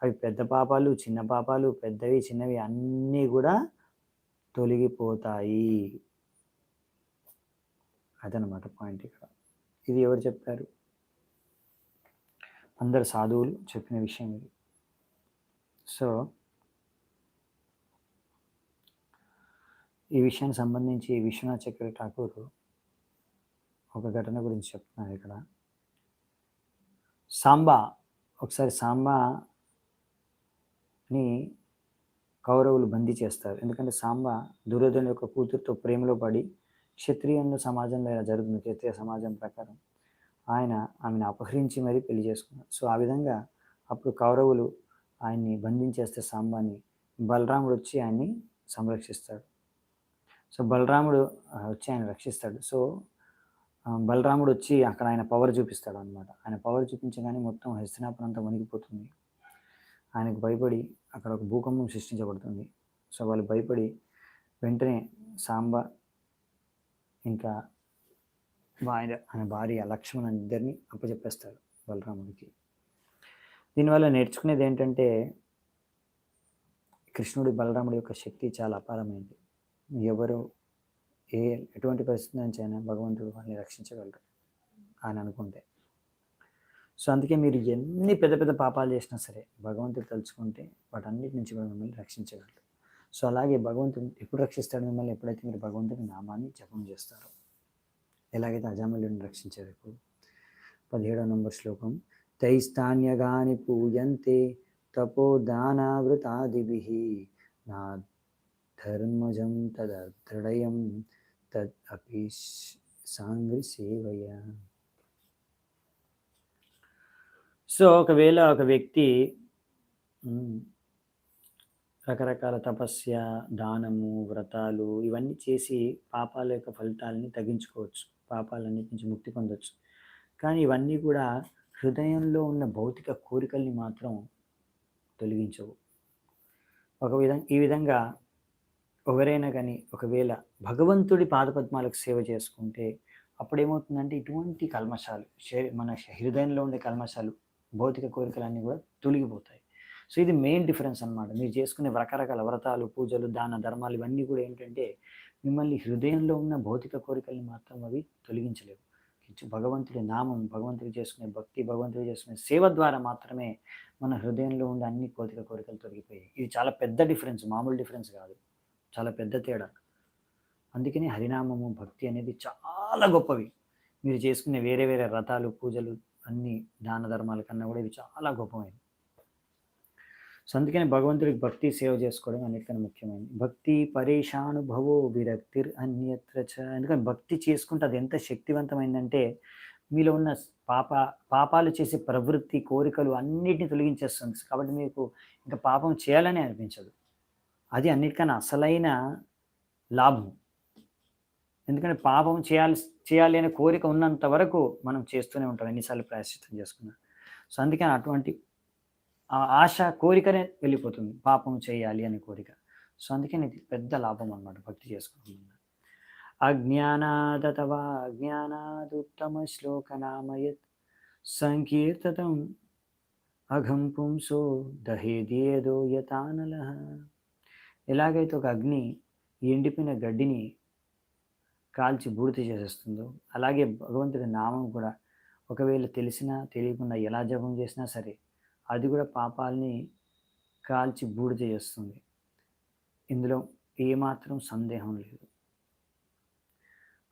అవి పెద్ద పాపాలు, చిన్న పాపాలు, పెద్దవి, చిన్నవి అన్నీ కూడా తొలగిపోతాయి. అదనమాట పాయింట్ ఇక్కడ. ఇది ఎవరు చెప్పారు? అందరు సాధువులు చెప్పిన విషయం ఇది. సో, ఈ విషయానికి సంబంధించి విశ్వనాథ్ చక్రవర్తి ఠాకూర్ ఒక ఘటన గురించి చెప్తున్నారు ఇక్కడ. సాంబా, ఒకసారి సాంబాని కౌరవులు బందీ చేస్తారు. ఎందుకంటే సాంబా దుర్యోధన యొక్క కూతురుతో ప్రేమలో పడి, క్షత్రియుల సమాజంలో ఇలా జరుగుతుంది, క్షత్రియ సమాజం ప్రకారం ఆమెను అపహరించి మరీ పెళ్లి చేసుకున్నారు. సో ఆ విధంగా అప్పుడు కౌరవులు ఆయన్ని బంధించేస్తే సాంబాని బలరాముడు వచ్చి ఆయన్ని సంరక్షిస్తాడు. సో బలరాముడు వచ్చి ఆయన రక్షిస్తాడు. సో బలరాముడు వచ్చి అక్కడ ఆయన పవర్ చూపిస్తాడు అనమాట. ఆయన పవర్ చూపించగానే మొత్తం హస్తినాపురం అంతా వణికిపోతుంది. ఆయనకు భయపడి అక్కడ ఒక భూకంపం సృష్టించబడుతుంది. సో వాళ్ళు భయపడి వెంటనే సాంబ ఇంకా ఆయన భార్య లక్ష్మణ్ ఇద్దరిని అప్పచెప్పేస్తాడు బలరాముడికి. దీనివల్ల నేర్చుకునేది ఏంటంటే కృష్ణుడి బలరాముడి యొక్క శక్తి చాలా అపారమైంది. ఎవరు ఎటువంటి పరిస్థితి నుంచి అయినా భగవంతుడు వాళ్ళని రక్షించగలరు అని అనుకుంటే. సో అందుకే మీరు ఎన్ని పెద్ద పెద్ద పాపాలు చేసినా సరే భగవంతుడు తలుచుకుంటే వాటన్నిటి నుంచి మిమ్మల్ని రక్షించగలరు. సో అలాగే భగవంతుడు ఎప్పుడు రక్షిస్తాడు మిమ్మల్ని? ఎప్పుడైతే మీరు భగవంతుడి నామాన్ని జపం చేస్తారో. ఎలాగైతే అజామిళుడిని రక్షించారు. ఇప్పుడు 17వ నంబర్ శ్లోకం. తైస్తాన్యగాని పూయంతే తపోదానావృతాదిభిః నా ధర్మజం తదృఢయం తద్ అపి సాంగ్రి సేవయ. సో ఒకవేళ ఒక వ్యక్తి రకరకాల తపస్య, దానము, వ్రతాలు ఇవన్నీ చేసి పాపాల యొక్క ఫలితాలని తగ్గించుకోవచ్చు, పాపాలన్నిటి నుంచి ముక్తి పొందవచ్చు. కానీ ఇవన్నీ కూడా హృదయంలో ఉన్న భౌతిక కోరికల్ని మాత్రం తొలగించవు. ఈ విధంగా ఎవరైనా కానీ ఒకవేళ భగవంతుడి పాదపద్మాలకు సేవ చేసుకుంటే అప్పుడు ఏమవుతుందంటే ఇటువంటి కల్మషాలు, మన హృదయంలో ఉండే కల్మషాలు, భౌతిక కోరికలన్నీ కూడా తొలగిపోతాయి. సో ఇది మెయిన్ డిఫరెన్స్ అనమాట. మీరు చేసుకునే రకరకాల వ్రతాలు, పూజలు, దాన ధర్మాలు ఇవన్నీ కూడా ఏంటంటే మిమ్మల్ని హృదయంలో ఉన్న భౌతిక కోరికల్ని మాత్రం అవి తొలగించలేవు. భగవంతుడి నామం, భగవంతుడికి చేసుకునే భక్తి, భగవంతుడికి చేసుకునే సేవ ద్వారా మాత్రమే మన హృదయంలో ఉండే అన్ని భౌతిక కోరికలు తొలగిపోయాయి. ఇది చాలా పెద్ద డిఫరెన్స్, మామూలు డిఫరెన్స్ కాదు, చాలా పెద్ద తేడా. అందుకని హరినామము, భక్తి అనేది చాలా గొప్పవి. మీరు చేసుకునే వేరే వేరే వ్రతాలు, పూజలు అన్ని దాన ధర్మాల కన్నా కూడా ఇవి చాలా గొప్పమైనవి. సో అందుకని భగవంతుడికి భక్తి సేవ చేసుకోవడం అన్నిటికన్నా ముఖ్యమైనది. భక్తి పరేషానుభవో విరక్తిర్ అన్యత్ర చ. ఎందుకంటే భక్తి చేసుకుంటే అది ఎంత శక్తివంతమైందంటే మీలో ఉన్న పాపాలు చేసే ప్రవృత్తి, కోరికలు అన్నిటిని తొలగించేస్తుంది. కాబట్టి మీకు ఇంకా పాపం చేయాలని అనిపించదు. అది అన్నిటికన్నా అసలైన లాభం. ఎందుకంటే పాపం చేయాలి అనే కోరిక ఉన్నంత వరకు మనం చేస్తూనే ఉంటాం, ఎన్నిసార్లు ప్రాయశ్చిత్తం చేసుకున్నా. సో అందుకని అటువంటి ఆశ, కోరికనే వెళ్ళిపోతుంది, పాపం చేయాలి అనే కోరిక. సో అందుకని ఇది పెద్ద లాభం అన్నమాట భక్తి చేసుకోవడం. అజ్ఞానాదతవా అజ్ఞానాదుత్తమ శ్లోకనామయత్ సంకీర్తతం అఘం పుంసో దహేదేదో యతానలః. ఎలాగైతే ఒక అగ్ని ఎండిపోయిన గడ్డిని కాల్చి బూడిద చేసేస్తుందో అలాగే భగవంతుడి నామం కూడా ఒకవేళ తెలిసినా తెలియకుండా ఎలా జపం చేసినా సరే అది కూడా పాపాలని కాల్చి బూడిద చేస్తుంది. ఇందులో ఏమాత్రం సందేహం లేదు.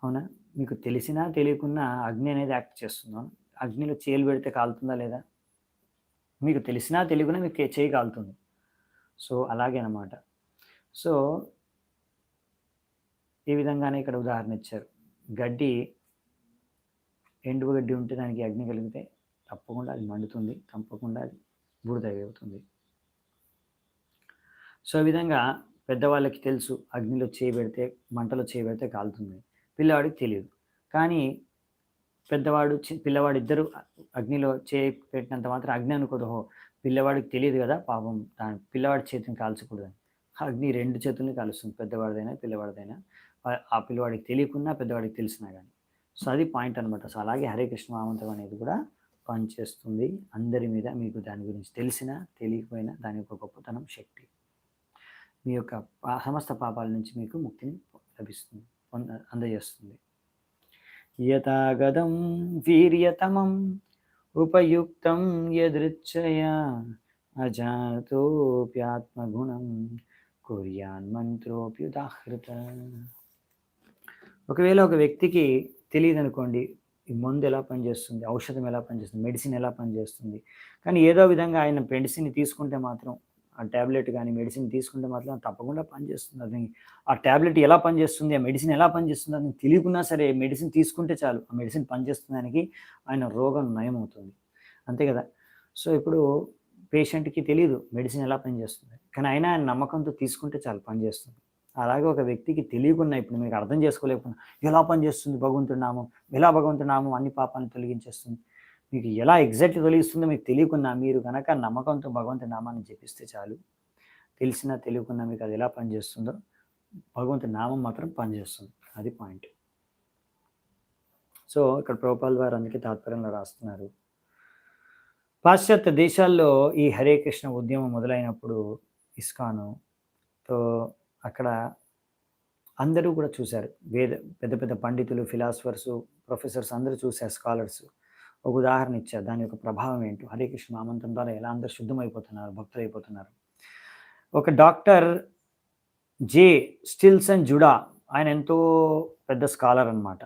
అవునా? మీకు తెలిసినా తెలియకున్నా అగ్ని అనేది యాక్ట్ చేస్తుందా? అగ్నిలో చేలు పెడితే కాలుతుందా లేదా? మీకు తెలిసినా తెలియకున్నా మీకు చేయి కాలుతుంది. సో అలాగే అన్నమాట. సో ఈ విధంగానే ఇక్కడ ఉదాహరణ ఇచ్చారు. ఎండువ గడ్డి ఉంటే దానికి అగ్ని కలిగితే తప్పకుండా అది మండుతుంది, తప్పకుండా అది బూడిద అవుతుంది. సో ఈ విధంగా పెద్దవాళ్ళకి తెలుసు అగ్నిలో చేయబెడితే, మంటలో చేయబెడితే కాలుతుంది, పిల్లవాడికి తెలియదు. కానీ పెద్దవాడు, పిల్లవాడు ఇద్దరు అగ్నిలో చేయి పెట్టినంత మాత్రం అగ్ని అనుకోదు. ఓహో! పిల్లవాడికి తెలీదు గదా! పాపం పిల్లవాడి చేతిని కాల్చకూడదని. అగ్ని 2 చేతుల్ని కాలుస్తుంది. పెద్దవాడిదైనా, పిల్లవాడిదైనా. ఆ పిల్లవాడికి తెలియకున్నా, పెద్దవాడికి తెలిసినా గాని. సో, అది పాయింట్ అనమాట. సో, అలాగే హరే కృష్ణ మహామంత్రం అనేది కూడా పనిచేస్తుంది అందరి మీద. మీకు దాని గురించి తెలిసినా, తెలియకపోయినా దాని యొక్క గొప్పతనం, శక్తి. మీ యొక్క సమస్త పాపాల నుంచి మీకు ముక్తిని లభిస్తుంది, అందజేస్తుంది. యథాగతం వీర్యతమం ఉపయుక్తం యదృచ్ఛయా అజానతోప్యాత్మగుణం కుర్యాన్ మంత్రోప్యుదాహృత. ఒకవేళ ఒక వ్యక్తికి తెలియదనుకోండి, ఈ మందు ఎలా పనిచేస్తుంది, ఔషధం ఎలా పనిచేస్తుంది, మెడిసిన్ ఎలా పనిచేస్తుంది. కానీ ఏదో విధంగా ఆయన మెడిసిన్ తీసుకుంటే మాత్రం, ఆ ట్యాబ్లెట్ కానీ మెడిసిన్ తీసుకుంటే మాత్రం తప్పకుండా పనిచేస్తుంది. అది ఆ ట్యాబ్లెట్ ఎలా పనిచేస్తుంది, ఆ మెడిసిన్ ఎలా పనిచేస్తుంది అని తెలియకున్నా సరే మెడిసిన్ తీసుకుంటే చాలు, ఆ మెడిసిన్ పనిచేస్తున్న దానికి ఆయన రోగం నయమవుతుంది. అంతే కదా! సో, ఇప్పుడు పేషెంట్‌కి తెలీదు మెడిసిన్ ఎలా పనిచేస్తుంది. కానీ అయినా ఆయన నమ్మకంతో తీసుకుంటే చాలు పనిచేస్తుంది. అలాగే ఒక వ్యక్తికి తెలియకున్నా, ఇప్పుడు మీకు అర్థం చేసుకోలేకపోయినా, ఎలా పనిచేస్తుంది భగవంతుడి నామం, ఎలా భగవంతుడి నామం అన్ని పాపాలను తొలగించేస్తుంది. మీకు ఎలా ఎగ్జాక్ట్‌గా తొలగిస్తుందో మీకు తెలియకున్నా, మీరు గనక నమ్మకంతో భగవంతుడి నామాన్ని జపిస్తే చాలు. తెలిసినా తెలియకున్నా మీకు అది ఎలా పనిచేస్తుందో భగవంతుడి నామం మాత్రం పనిచేస్తుంది. అది పాయింట్. సో, ఇక్కడ ప్రభుపాల్ వారు అందుకే తాత్పర్యంలో రాస్తున్నారు. పాశ్చాత్య దేశాల్లో ఈ హరే కృష్ణ ఉద్యమం మొదలైనప్పుడు ఇస్కాన్‌తో అక్కడ అందరూ కూడా చూశారు. పెద్ద పెద్ద పండితులు, ఫిలాసఫర్సు, ప్రొఫెసర్స్ అందరూ చూశారు, స్కాలర్స్. ఒక ఉదాహరణ ఇచ్చారు. దాని యొక్క ప్రభావం ఏంటో, హరే కృష్ణ మహామంత్రం ద్వారా ఎలా అందరూ శుద్ధమైపోతున్నారు, భక్తులైపోతున్నారు. ఒక డాక్టర్ స్టిల్సన్ జుడా, ఆయన ఎంతో పెద్ద స్కాలర్ అనమాట.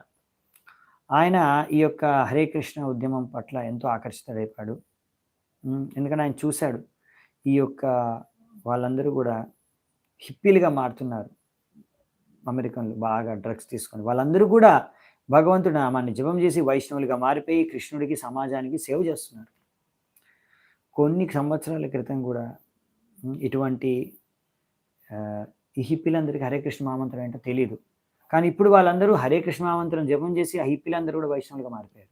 ఆయన ఈ యొక్క హరే కృష్ణ ఉద్యమం పట్ల ఎంతో ఆకర్షితుడైపోయాడు. ఎందుకంటే ఆయన చూశాడు, ఈ యొక్క వాళ్ళందరూ కూడా హిప్పీలుగా మారుతున్నారు. అమెరికన్లు బాగా డ్రగ్స్ తీసుకొని వాళ్ళందరూ కూడా భగవంతుడి నామాన్ని జపం చేసి వైష్ణవులుగా మారిపోయి కృష్ణుడికి, సమాజానికి సేవ చేస్తున్నారు. కొన్ని సంవత్సరాల క్రితం కూడా ఇటువంటి ఈ హిప్పీలందరికీ హరే కృష్ణ మహామంత్రం ఏంటో తెలియదు. కానీ ఇప్పుడు వాళ్ళందరూ హరే కృష్ణ మహామంత్రం జపం చేసి ఆ హిప్పీలందరూ కూడా వైష్ణవులుగా మారిపోయారు.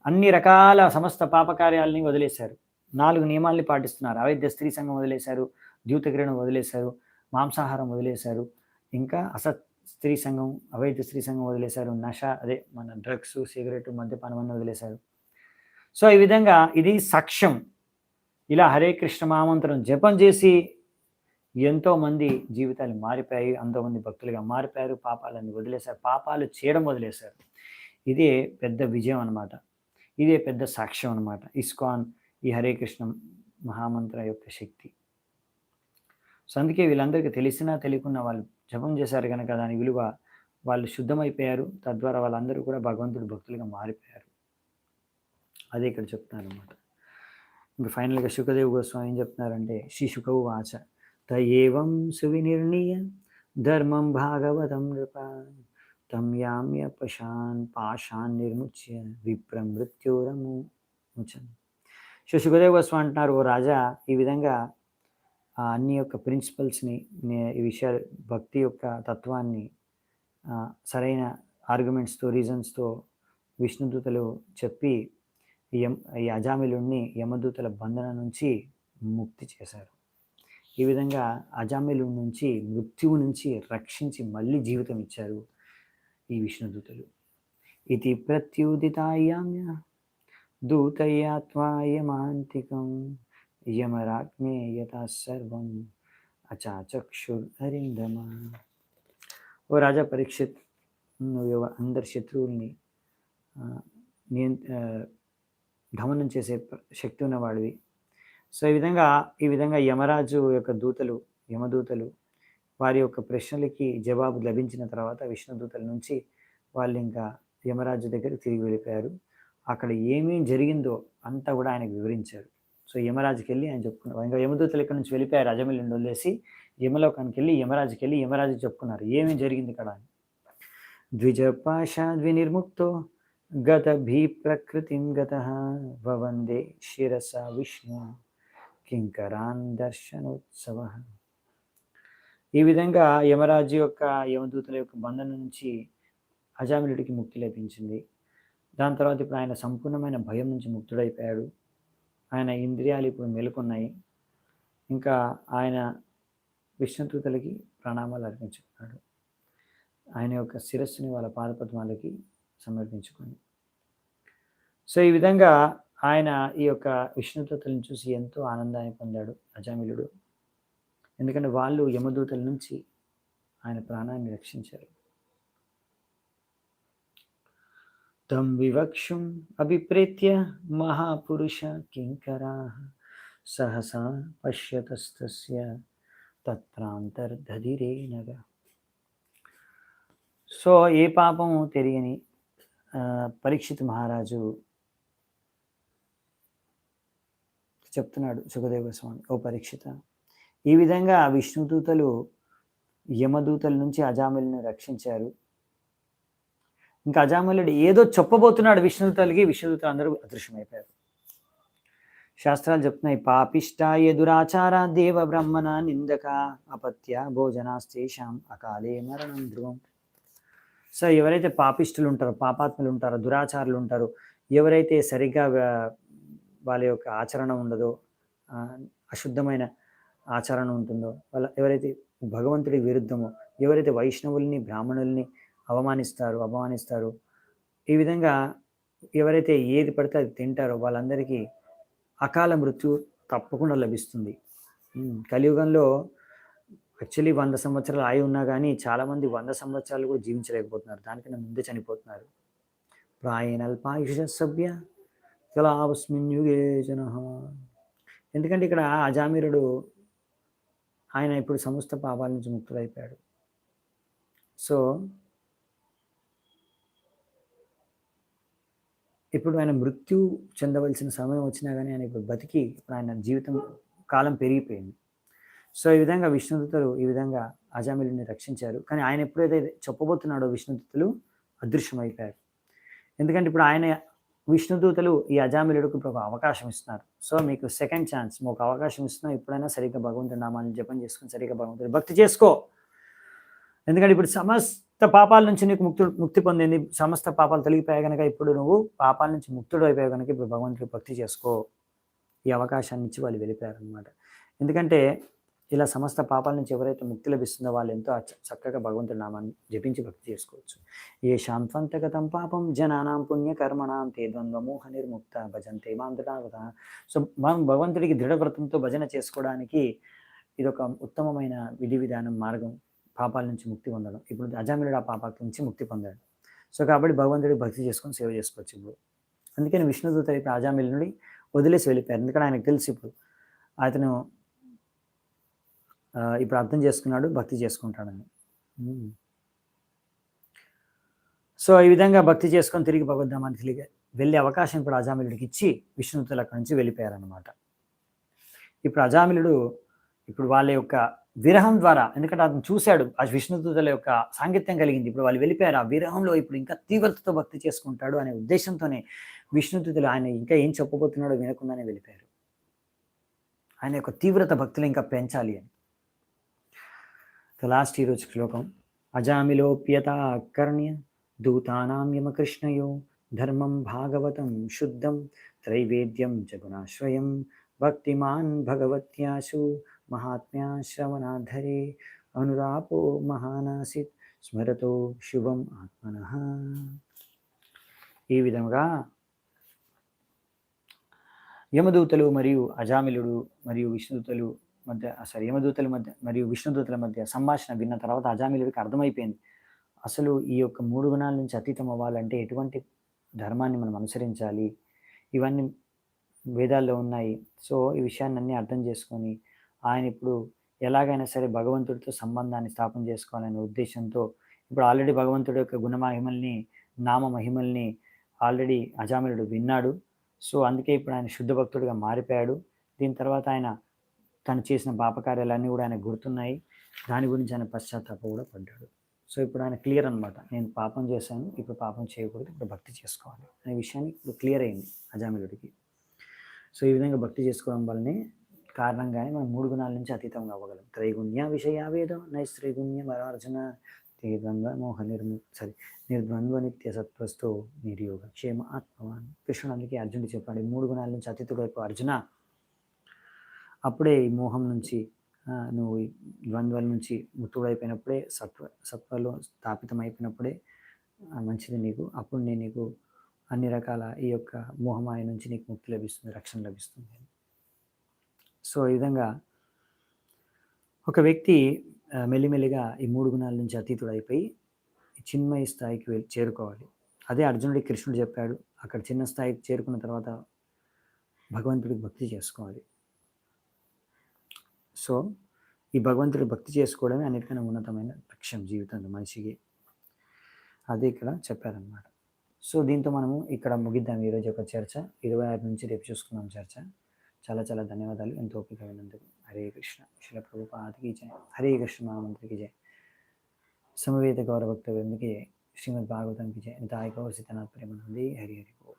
అన్ని రకాల సమస్త పాపకార్యాలని వదిలేశారు. 4 నియమాల్ని పాటిస్తున్నారు. అవైద్య స్త్రీ సంఘం వదిలేశారు, ద్యూతక్రీడను వదిలేశారు, మాంసాహారం వదిలేశారు, ఇంకా అసత్ స్త్రీ సంఘం, అవైద్య స్త్రీ సంఘం వదిలేశారు, అదే మన డ్రగ్స్, సిగరెట్, మద్యపానం అన్నీ వదిలేశారు. సో, ఈ విధంగా ఇది సాక్ష్యం. ఇలా హరే కృష్ణ మహామంత్రం జపం చేసి ఎంతోమంది జీవితాలు మారిపోయాయి, ఎంతోమంది భక్తులుగా మారిపోయారు, పాపాలన్నీ వదిలేశారు, పాపాలు చేయడం వదిలేశారు. ఇదే పెద్ద విజయం అనమాట. ఇదే పెద్ద సాక్ష్యం అనమాట ఇస్కాన్, ఈ హరే కృష్ణ మహామంత్ర యొక్క శక్తి. సో, అందుకే వీళ్ళందరికీ తెలిసినా తెలియకున్నా వాళ్ళు జపం చేశారు కనుక దాని విలువ, వాళ్ళు శుద్ధమైపోయారు. తద్వారా వాళ్ళందరూ కూడా భగవంతుడి భక్తులుగా మారిపోయారు. అదే ఇక్కడ చెప్తున్నారనమాట. ఇంకా ఫైనల్‌గా శుకదేవ్ గోస్వామి ఏం చెప్తున్నారంటే, శ్రీ శుకౌవాచ తయేవం సువినిర్ణీయ ధర్మం భాగవతం నృప తం యామ్య పాశాన్ నిర్ముచ్య విప్రమృత్యోరముచన్. సో, శుకదేవ్ గోస్వామి అంటున్నారు, ఓ రాజా, ఈ విధంగా అన్ని యొక్క ప్రిన్సిపల్స్‌ని, ఈ విషయాలు, భక్తి యొక్క తత్వాన్ని సరైన ఆర్గ్యుమెంట్స్‌తో, రీజన్స్‌తో విష్ణుదూతలు చెప్పి ఈ అజామిలుడిని యమదూతల బంధన నుంచి ముక్తి చేశారు. ఈ విధంగా అజామిలుడి నుంచి, మృత్యువు నుంచి రక్షించి మళ్ళీ జీవితం ఇచ్చారు ఈ విష్ణుదూతలు. ఇది ప్రత్యుదితాయామ్య దూతయాత్వాయమాంతికం యమరాజ్ఞే యథా సర్వం అచాచక్షురరిందమ. ఓ రాజా పరీక్షిత్, నువ్వు అందరి శత్రువుల్ని దమనం చేసే శక్తి ఉన్నవాడివి. సో, ఈ విధంగా యమరాజు యొక్క యమదూతలు వారి యొక్క ప్రశ్నలకి జవాబు లభించిన తర్వాత విష్ణుదూతల నుంచి వాళ్ళు ఇంకా యమరాజు దగ్గరికి తిరిగి వెళ్ళిపోయారు. అక్కడ ఏమేం జరిగిందో అంతా కూడా ఆయనకు వివరించారు. సో, యమరాజుకి వెళ్ళి ఆయన చెప్పుకున్నారు. ఇంకా యమదూతలు ఇక్కడ నుంచి వెళ్ళిపోయారు, అజమిలుని వదిలేసి యమలోకానికి వెళ్ళి యమరాజుకి చెప్పుకున్నారు ఏమేం జరిగింది ఇక్కడ అని. ద్విజపాశాద్వినిర్ముక్తో గతభీ ప్రకృతిం గతః వవందే శిరస విష్ణు కింకరాన్ దర్శనోత్సవ. ఈ విధంగా యమదూతల యొక్క బంధన నుంచి అజామిలుడికి ముక్తి లభించింది. దాని తర్వాత ఇప్పుడు ఆయన సంపూర్ణమైన భయం నుంచి ముక్తుడైపోయాడు. ఆయన ఇంద్రియాలు ఇప్పుడు మేలుకున్నాయి. ఇంకా ఆయన విష్ణుదూతలకి ప్రణామాలు అర్పించుకున్నాడు. ఆయన యొక్క శిరస్సుని వాళ్ళ పాదపద్మాలకి సమర్పించుకొని. సో ఈ విధంగా ఆయన ఈ యొక్క విష్ణుదూతలను చూసి ఎంతో ఆనందాన్ని పొందాడు అజామిలుడు. ఎందుకంటే వాళ్ళు యమదూతల నుంచి ఆయన ప్రాణాన్ని రక్షించారు. తం వివక్షుం అభిప్రేత్య మహాపురుష కింకరాః సహసా పశ్యతస్తస్య తత్రాంతర్దధిరేనగా. సో ఏ పాపం తెలియని పరీక్షిత్ మహారాజు చెప్తున్నాడు సుఖదేవ గోస్వామి, ఓ పరీక్షిత, ఈ విధంగా విష్ణుదూతలు యమదూతల నుంచి అజామిలుని రక్షించారు. ఇంకా అజామిలుడు ఏదో చెప్పబోతున్నాడు విష్ణుదూతలకి, విష్ణుదూతలు అందరూ అదృశ్యమైపోయారు. శాస్త్రాలు చెప్తున్నాయి, పాపిష్టాయ దురాచార దేవ బ్రహ్మణ నిందక అపత్య భోజనాస్తేషాం అకాలే మరణం ధ్రువం. సో ఎవరైతే పాపిష్టులు ఉంటారో, పాపాత్ములు ఉంటారో, దురాచారులు ఉంటారో, ఎవరైతే సరిగ్గా వాళ్ళ యొక్క ఆచరణ ఉండదో, అశుద్ధమైన ఆచరణ ఉంటుందో, వాళ్ళ ఎవరైతే భగవంతుడికి విరుద్ధమో, ఎవరైతే వైష్ణవుల్ని బ్రాహ్మణుల్ని అవమానిస్తారో, ఈ విధంగా ఎవరైతే ఏది పడితే అది తింటారో వాళ్ళందరికీ అకాల మృత్యు తప్పకుండా లభిస్తుంది. కలియుగంలో యాక్చువల్లీ 100 సంవత్సరాలు ఆయువు ఉన్నా కానీ చాలామంది 100 సంవత్సరాలు కూడా జీవించలేకపోతున్నారు, దానికన్నా ముందే చనిపోతున్నారు. ప్రాయణల్పాయుష సభ్య కలావస్మిన్ యుగే జనః. ఎందుకంటే ఇక్కడ అజామిరుడు ఆయన ఇప్పుడు సమస్త పాపాల నుంచి ముక్తుడైపోయాడు. సో ఇప్పుడు ఆయన మృత్యు చెందవలసిన సమయం వచ్చినా కానీ ఆయన ఇప్పుడు బతికి ఆయన జీవితం కాలం పెరిగిపోయింది. సో ఈ విధంగా విష్ణుదూతలు ఈ విధంగా అజామిలుని రక్షించారు. కానీ ఆయన ఎప్పుడైతే చెప్పబోతున్నాడో విష్ణుదూతలు అదృశ్యమైపోయారు. ఎందుకంటే ఇప్పుడు ఆయన విష్ణుదూతలు ఈ అజామిలుడికి ఇప్పుడు ఒక అవకాశం ఇస్తున్నారు. సో మీకు సెకండ్ ఛాన్స్, ఒక అవకాశం ఇస్తున్నాం, ఎప్పుడైనా సరిగ్గా భగవంతుడి నామాన్ని జపం చేసుకుని సరిగ్గా భగవంతుడి భక్తి చేసుకో. ఎందుకంటే ఇప్పుడు సమస్త పాపాల నుంచి నీకు ముక్తి పొందింది, సమస్త పాపాలు తొలగిపోయాయి కనుక ఇప్పుడు నువ్వు పాపాల నుంచి ముక్తుడు అయిపోయావు కనుక ఇప్పుడు భగవంతుడి భక్తి చేసుకో. ఈ అవకాశాన్ని ఇచ్చి వాళ్ళు వెళ్ళిపోయారు అనమాట. ఎందుకంటే ఇలా సమస్త పాపాల నుంచి ఎవరైతే ముక్తి లభిస్తుందో వాళ్ళు ఎంతో చక్కగా భగవంతుడి నామాన్ని జపించి భక్తి చేసుకోవచ్చు. ఏ శాంత్వంతగతం పాపం జనానాం పుణ్యకర్మణాం తే ద్వంద్వమోహ నిర్ముక్త భజంతే మాం దృఢవ్రత. సో మనం భగవంతుడికి దృఢవ్రతంతో భజన చేసుకోవడానికి ఇదొక ఉత్తమమైన విధి విధానం, మార్గం, పాపాల నుంచి ముక్తి పొందడం. ఇప్పుడు అజామిలుడు ఆ పాపాల నుంచి ముక్తి పొందాడు. సో కాబట్టి భగవంతుడికి భక్తి చేసుకొని సేవ చేసుకోవచ్చు ఇప్పుడు. అందుకని విష్ణుదూత ఇప్పుడు అజామిలుని వదిలేసి వెళ్ళిపోయారు. ఎందుకంటే ఆయనకు తెలుసు ఇప్పుడు అతను ఇప్పుడు అర్థం చేసుకున్నాడు, భక్తి చేసుకుంటాడని. సో ఈ విధంగా భక్తి చేసుకొని తిరిగి భగవద్ధామానికి తిరిగి వెళ్ళే అవకాశం ఇప్పుడు అజామిలుడికి ఇచ్చి విష్ణుదూతలు అక్కడి నుంచి వెళ్ళిపోయారనమాట. ఇప్పుడు అజామిలుడు ఇప్పుడు వాళ్ళ యొక్క విరహం ద్వారా, ఎందుకంటే అతను చూశాడు ఆ విష్ణుదూతల యొక్క సాంగత్యం కలిగింది, ఇప్పుడు వాళ్ళు వెళ్ళిపోయారు. ఆ విరహంలో ఇప్పుడు ఇంకా తీవ్రతతో భక్తి చేసుకుంటాడు అనే ఉద్దేశంతోనే విష్ణుదూతలు ఆయన ఇంకా ఏం చెప్పబోతున్నాడో వినకుండానే వెళ్ళిపోయారు. ఆయన యొక్క తీవ్రత భక్తులు ఇంకా పెంచాలి అని. లాస్ట్ ఈరోజు శ్లోకం, అజామిలోప్యత కర్ణ్య దూతానాం యమకృష్ణయో ధర్మం భాగవతం శుద్ధం త్రైవేద్యం చ గుణాశ్రయం భక్తిమాన్ భగవత్యాసు మహాత్మ్యా శ్రవణాధరే అనురాపో మహానాసిత్ స్మరతో శుభం ఆత్మనః. ఈ విధంగా యమదూతలు మరియు అజామిలుడు మరియు విష్ణుదూతలు మధ్య యమదూతల మధ్య మరియు విష్ణుదూతల మధ్య సంభాషణ విన్న తర్వాత అజామిలుడికి అర్థమైపోయింది, అసలు ఈ యొక్క 3 గుణాల నుంచి అతీతం అవ్వాలంటే ఎటువంటి ధర్మాన్ని మనం అనుసరించాలి, ఇవన్నీ వేదాల్లో ఉన్నాయి. సో ఈ విషయాన్ని అన్నీ అర్థం చేసుకొని ఆయన ఇప్పుడు ఎలాగైనా సరే భగవంతుడితో సంబంధాన్ని స్థాపన చేసుకోవాలనే ఉద్దేశంతో ఇప్పుడు ఆల్రెడీ భగవంతుడి యొక్క గుణమహిమల్ని, నామ మహిమల్ని ఆల్రెడీ అజామిలుడు విన్నాడు. సో అందుకే ఇప్పుడు ఆయన శుద్ధ భక్తుడిగా మారిపోయాడు. దీని తర్వాత ఆయన తను చేసిన పాపకార్యాలన్నీ కూడా ఆయన గుర్తున్నాయి, దాని గురించి ఆయన పశ్చాత్తాప కూడా పడ్డాడు. సో ఇప్పుడు ఆయన క్లియర్ అనమాట, నేను పాపం చేశాను, ఇప్పుడు పాపం చేయకూడదు, ఇప్పుడు భక్తి చేసుకోవాలి అనే విషయాన్ని ఇప్పుడు క్లియర్ అయింది అజామిలుడికి. సో ఈ విధంగా భక్తి చేసుకోవడం వల్లనే కారణంగానే మనం 3 గుణాల నుంచి అతీతంగా అవ్వగలం. త్రైగుణ్య విషయ వేదం నైస్త్రైగుణ్య మరార్జున నాస్తి ద్వంద్వ మోహ నిర్ద్వంద్వ నిత్య సత్వస్థో నిర్యోగ క్షేమ ఆత్మవాన్. కృష్ణుడు అందుకే అర్జునుడు చెప్పాడు, ఈ 3 గుణాల నుంచి అతీతుడు వైపు అర్జున. అప్పుడే ఈ మోహం నుంచి నువ్వు ఈ ద్వంద్వాల నుంచి ముక్తుడైపోయినప్పుడే, సత్వలో స్థాపితం అయిపోయినప్పుడే మంచిది నీకు. అప్పుడు నేను నీకు అన్ని రకాల ఈ యొక్క మోహమాయ నుంచి నీకు ముక్తి లభిస్తుంది, రక్షణ లభిస్తుంది. సో ఈ విధంగా ఒక వ్యక్తి మెల్లిమెల్లిగా ఈ 3 గుణాల నుంచి అతీతుడు అయిపోయి చిన్మయ స్థాయికి చేరుకోవాలి. అదే అర్జునుడికి కృష్ణుడు చెప్పాడు. అక్కడ చిన్న స్థాయికి చేరుకున్న తర్వాత భగవంతుడికి భక్తి చేసుకోవాలి. సో ఈ భగవంతుడికి భక్తి చేసుకోవడమే అన్నిటికన్నా ఉన్నతమైన లక్ష్యం జీవితంలో మనిషికి. అదే ఇక్కడ చెప్పారనమాట. సో దీంతో మనము ఇక్కడ ముగిద్దాం ఈరోజు యొక్క చర్చ. 26 నుంచి రేపు చూసుకుందాం చర్చ. చాలా చాలా ధన్యవాదాలు ఎంతో ఓపిక విన్నందుకు. హరే కృష్ణ. శిల ప్రభుపాదకి జయ. హరే కృష్ణ మహామంత్రికి జయ. సమవేత గౌరవ భక్త వృందకి జయ. శ్రీమద్ భాగవతం की जय. निताय गौर सीतनाथ प्रेमानंदी. हरि हरि बोल.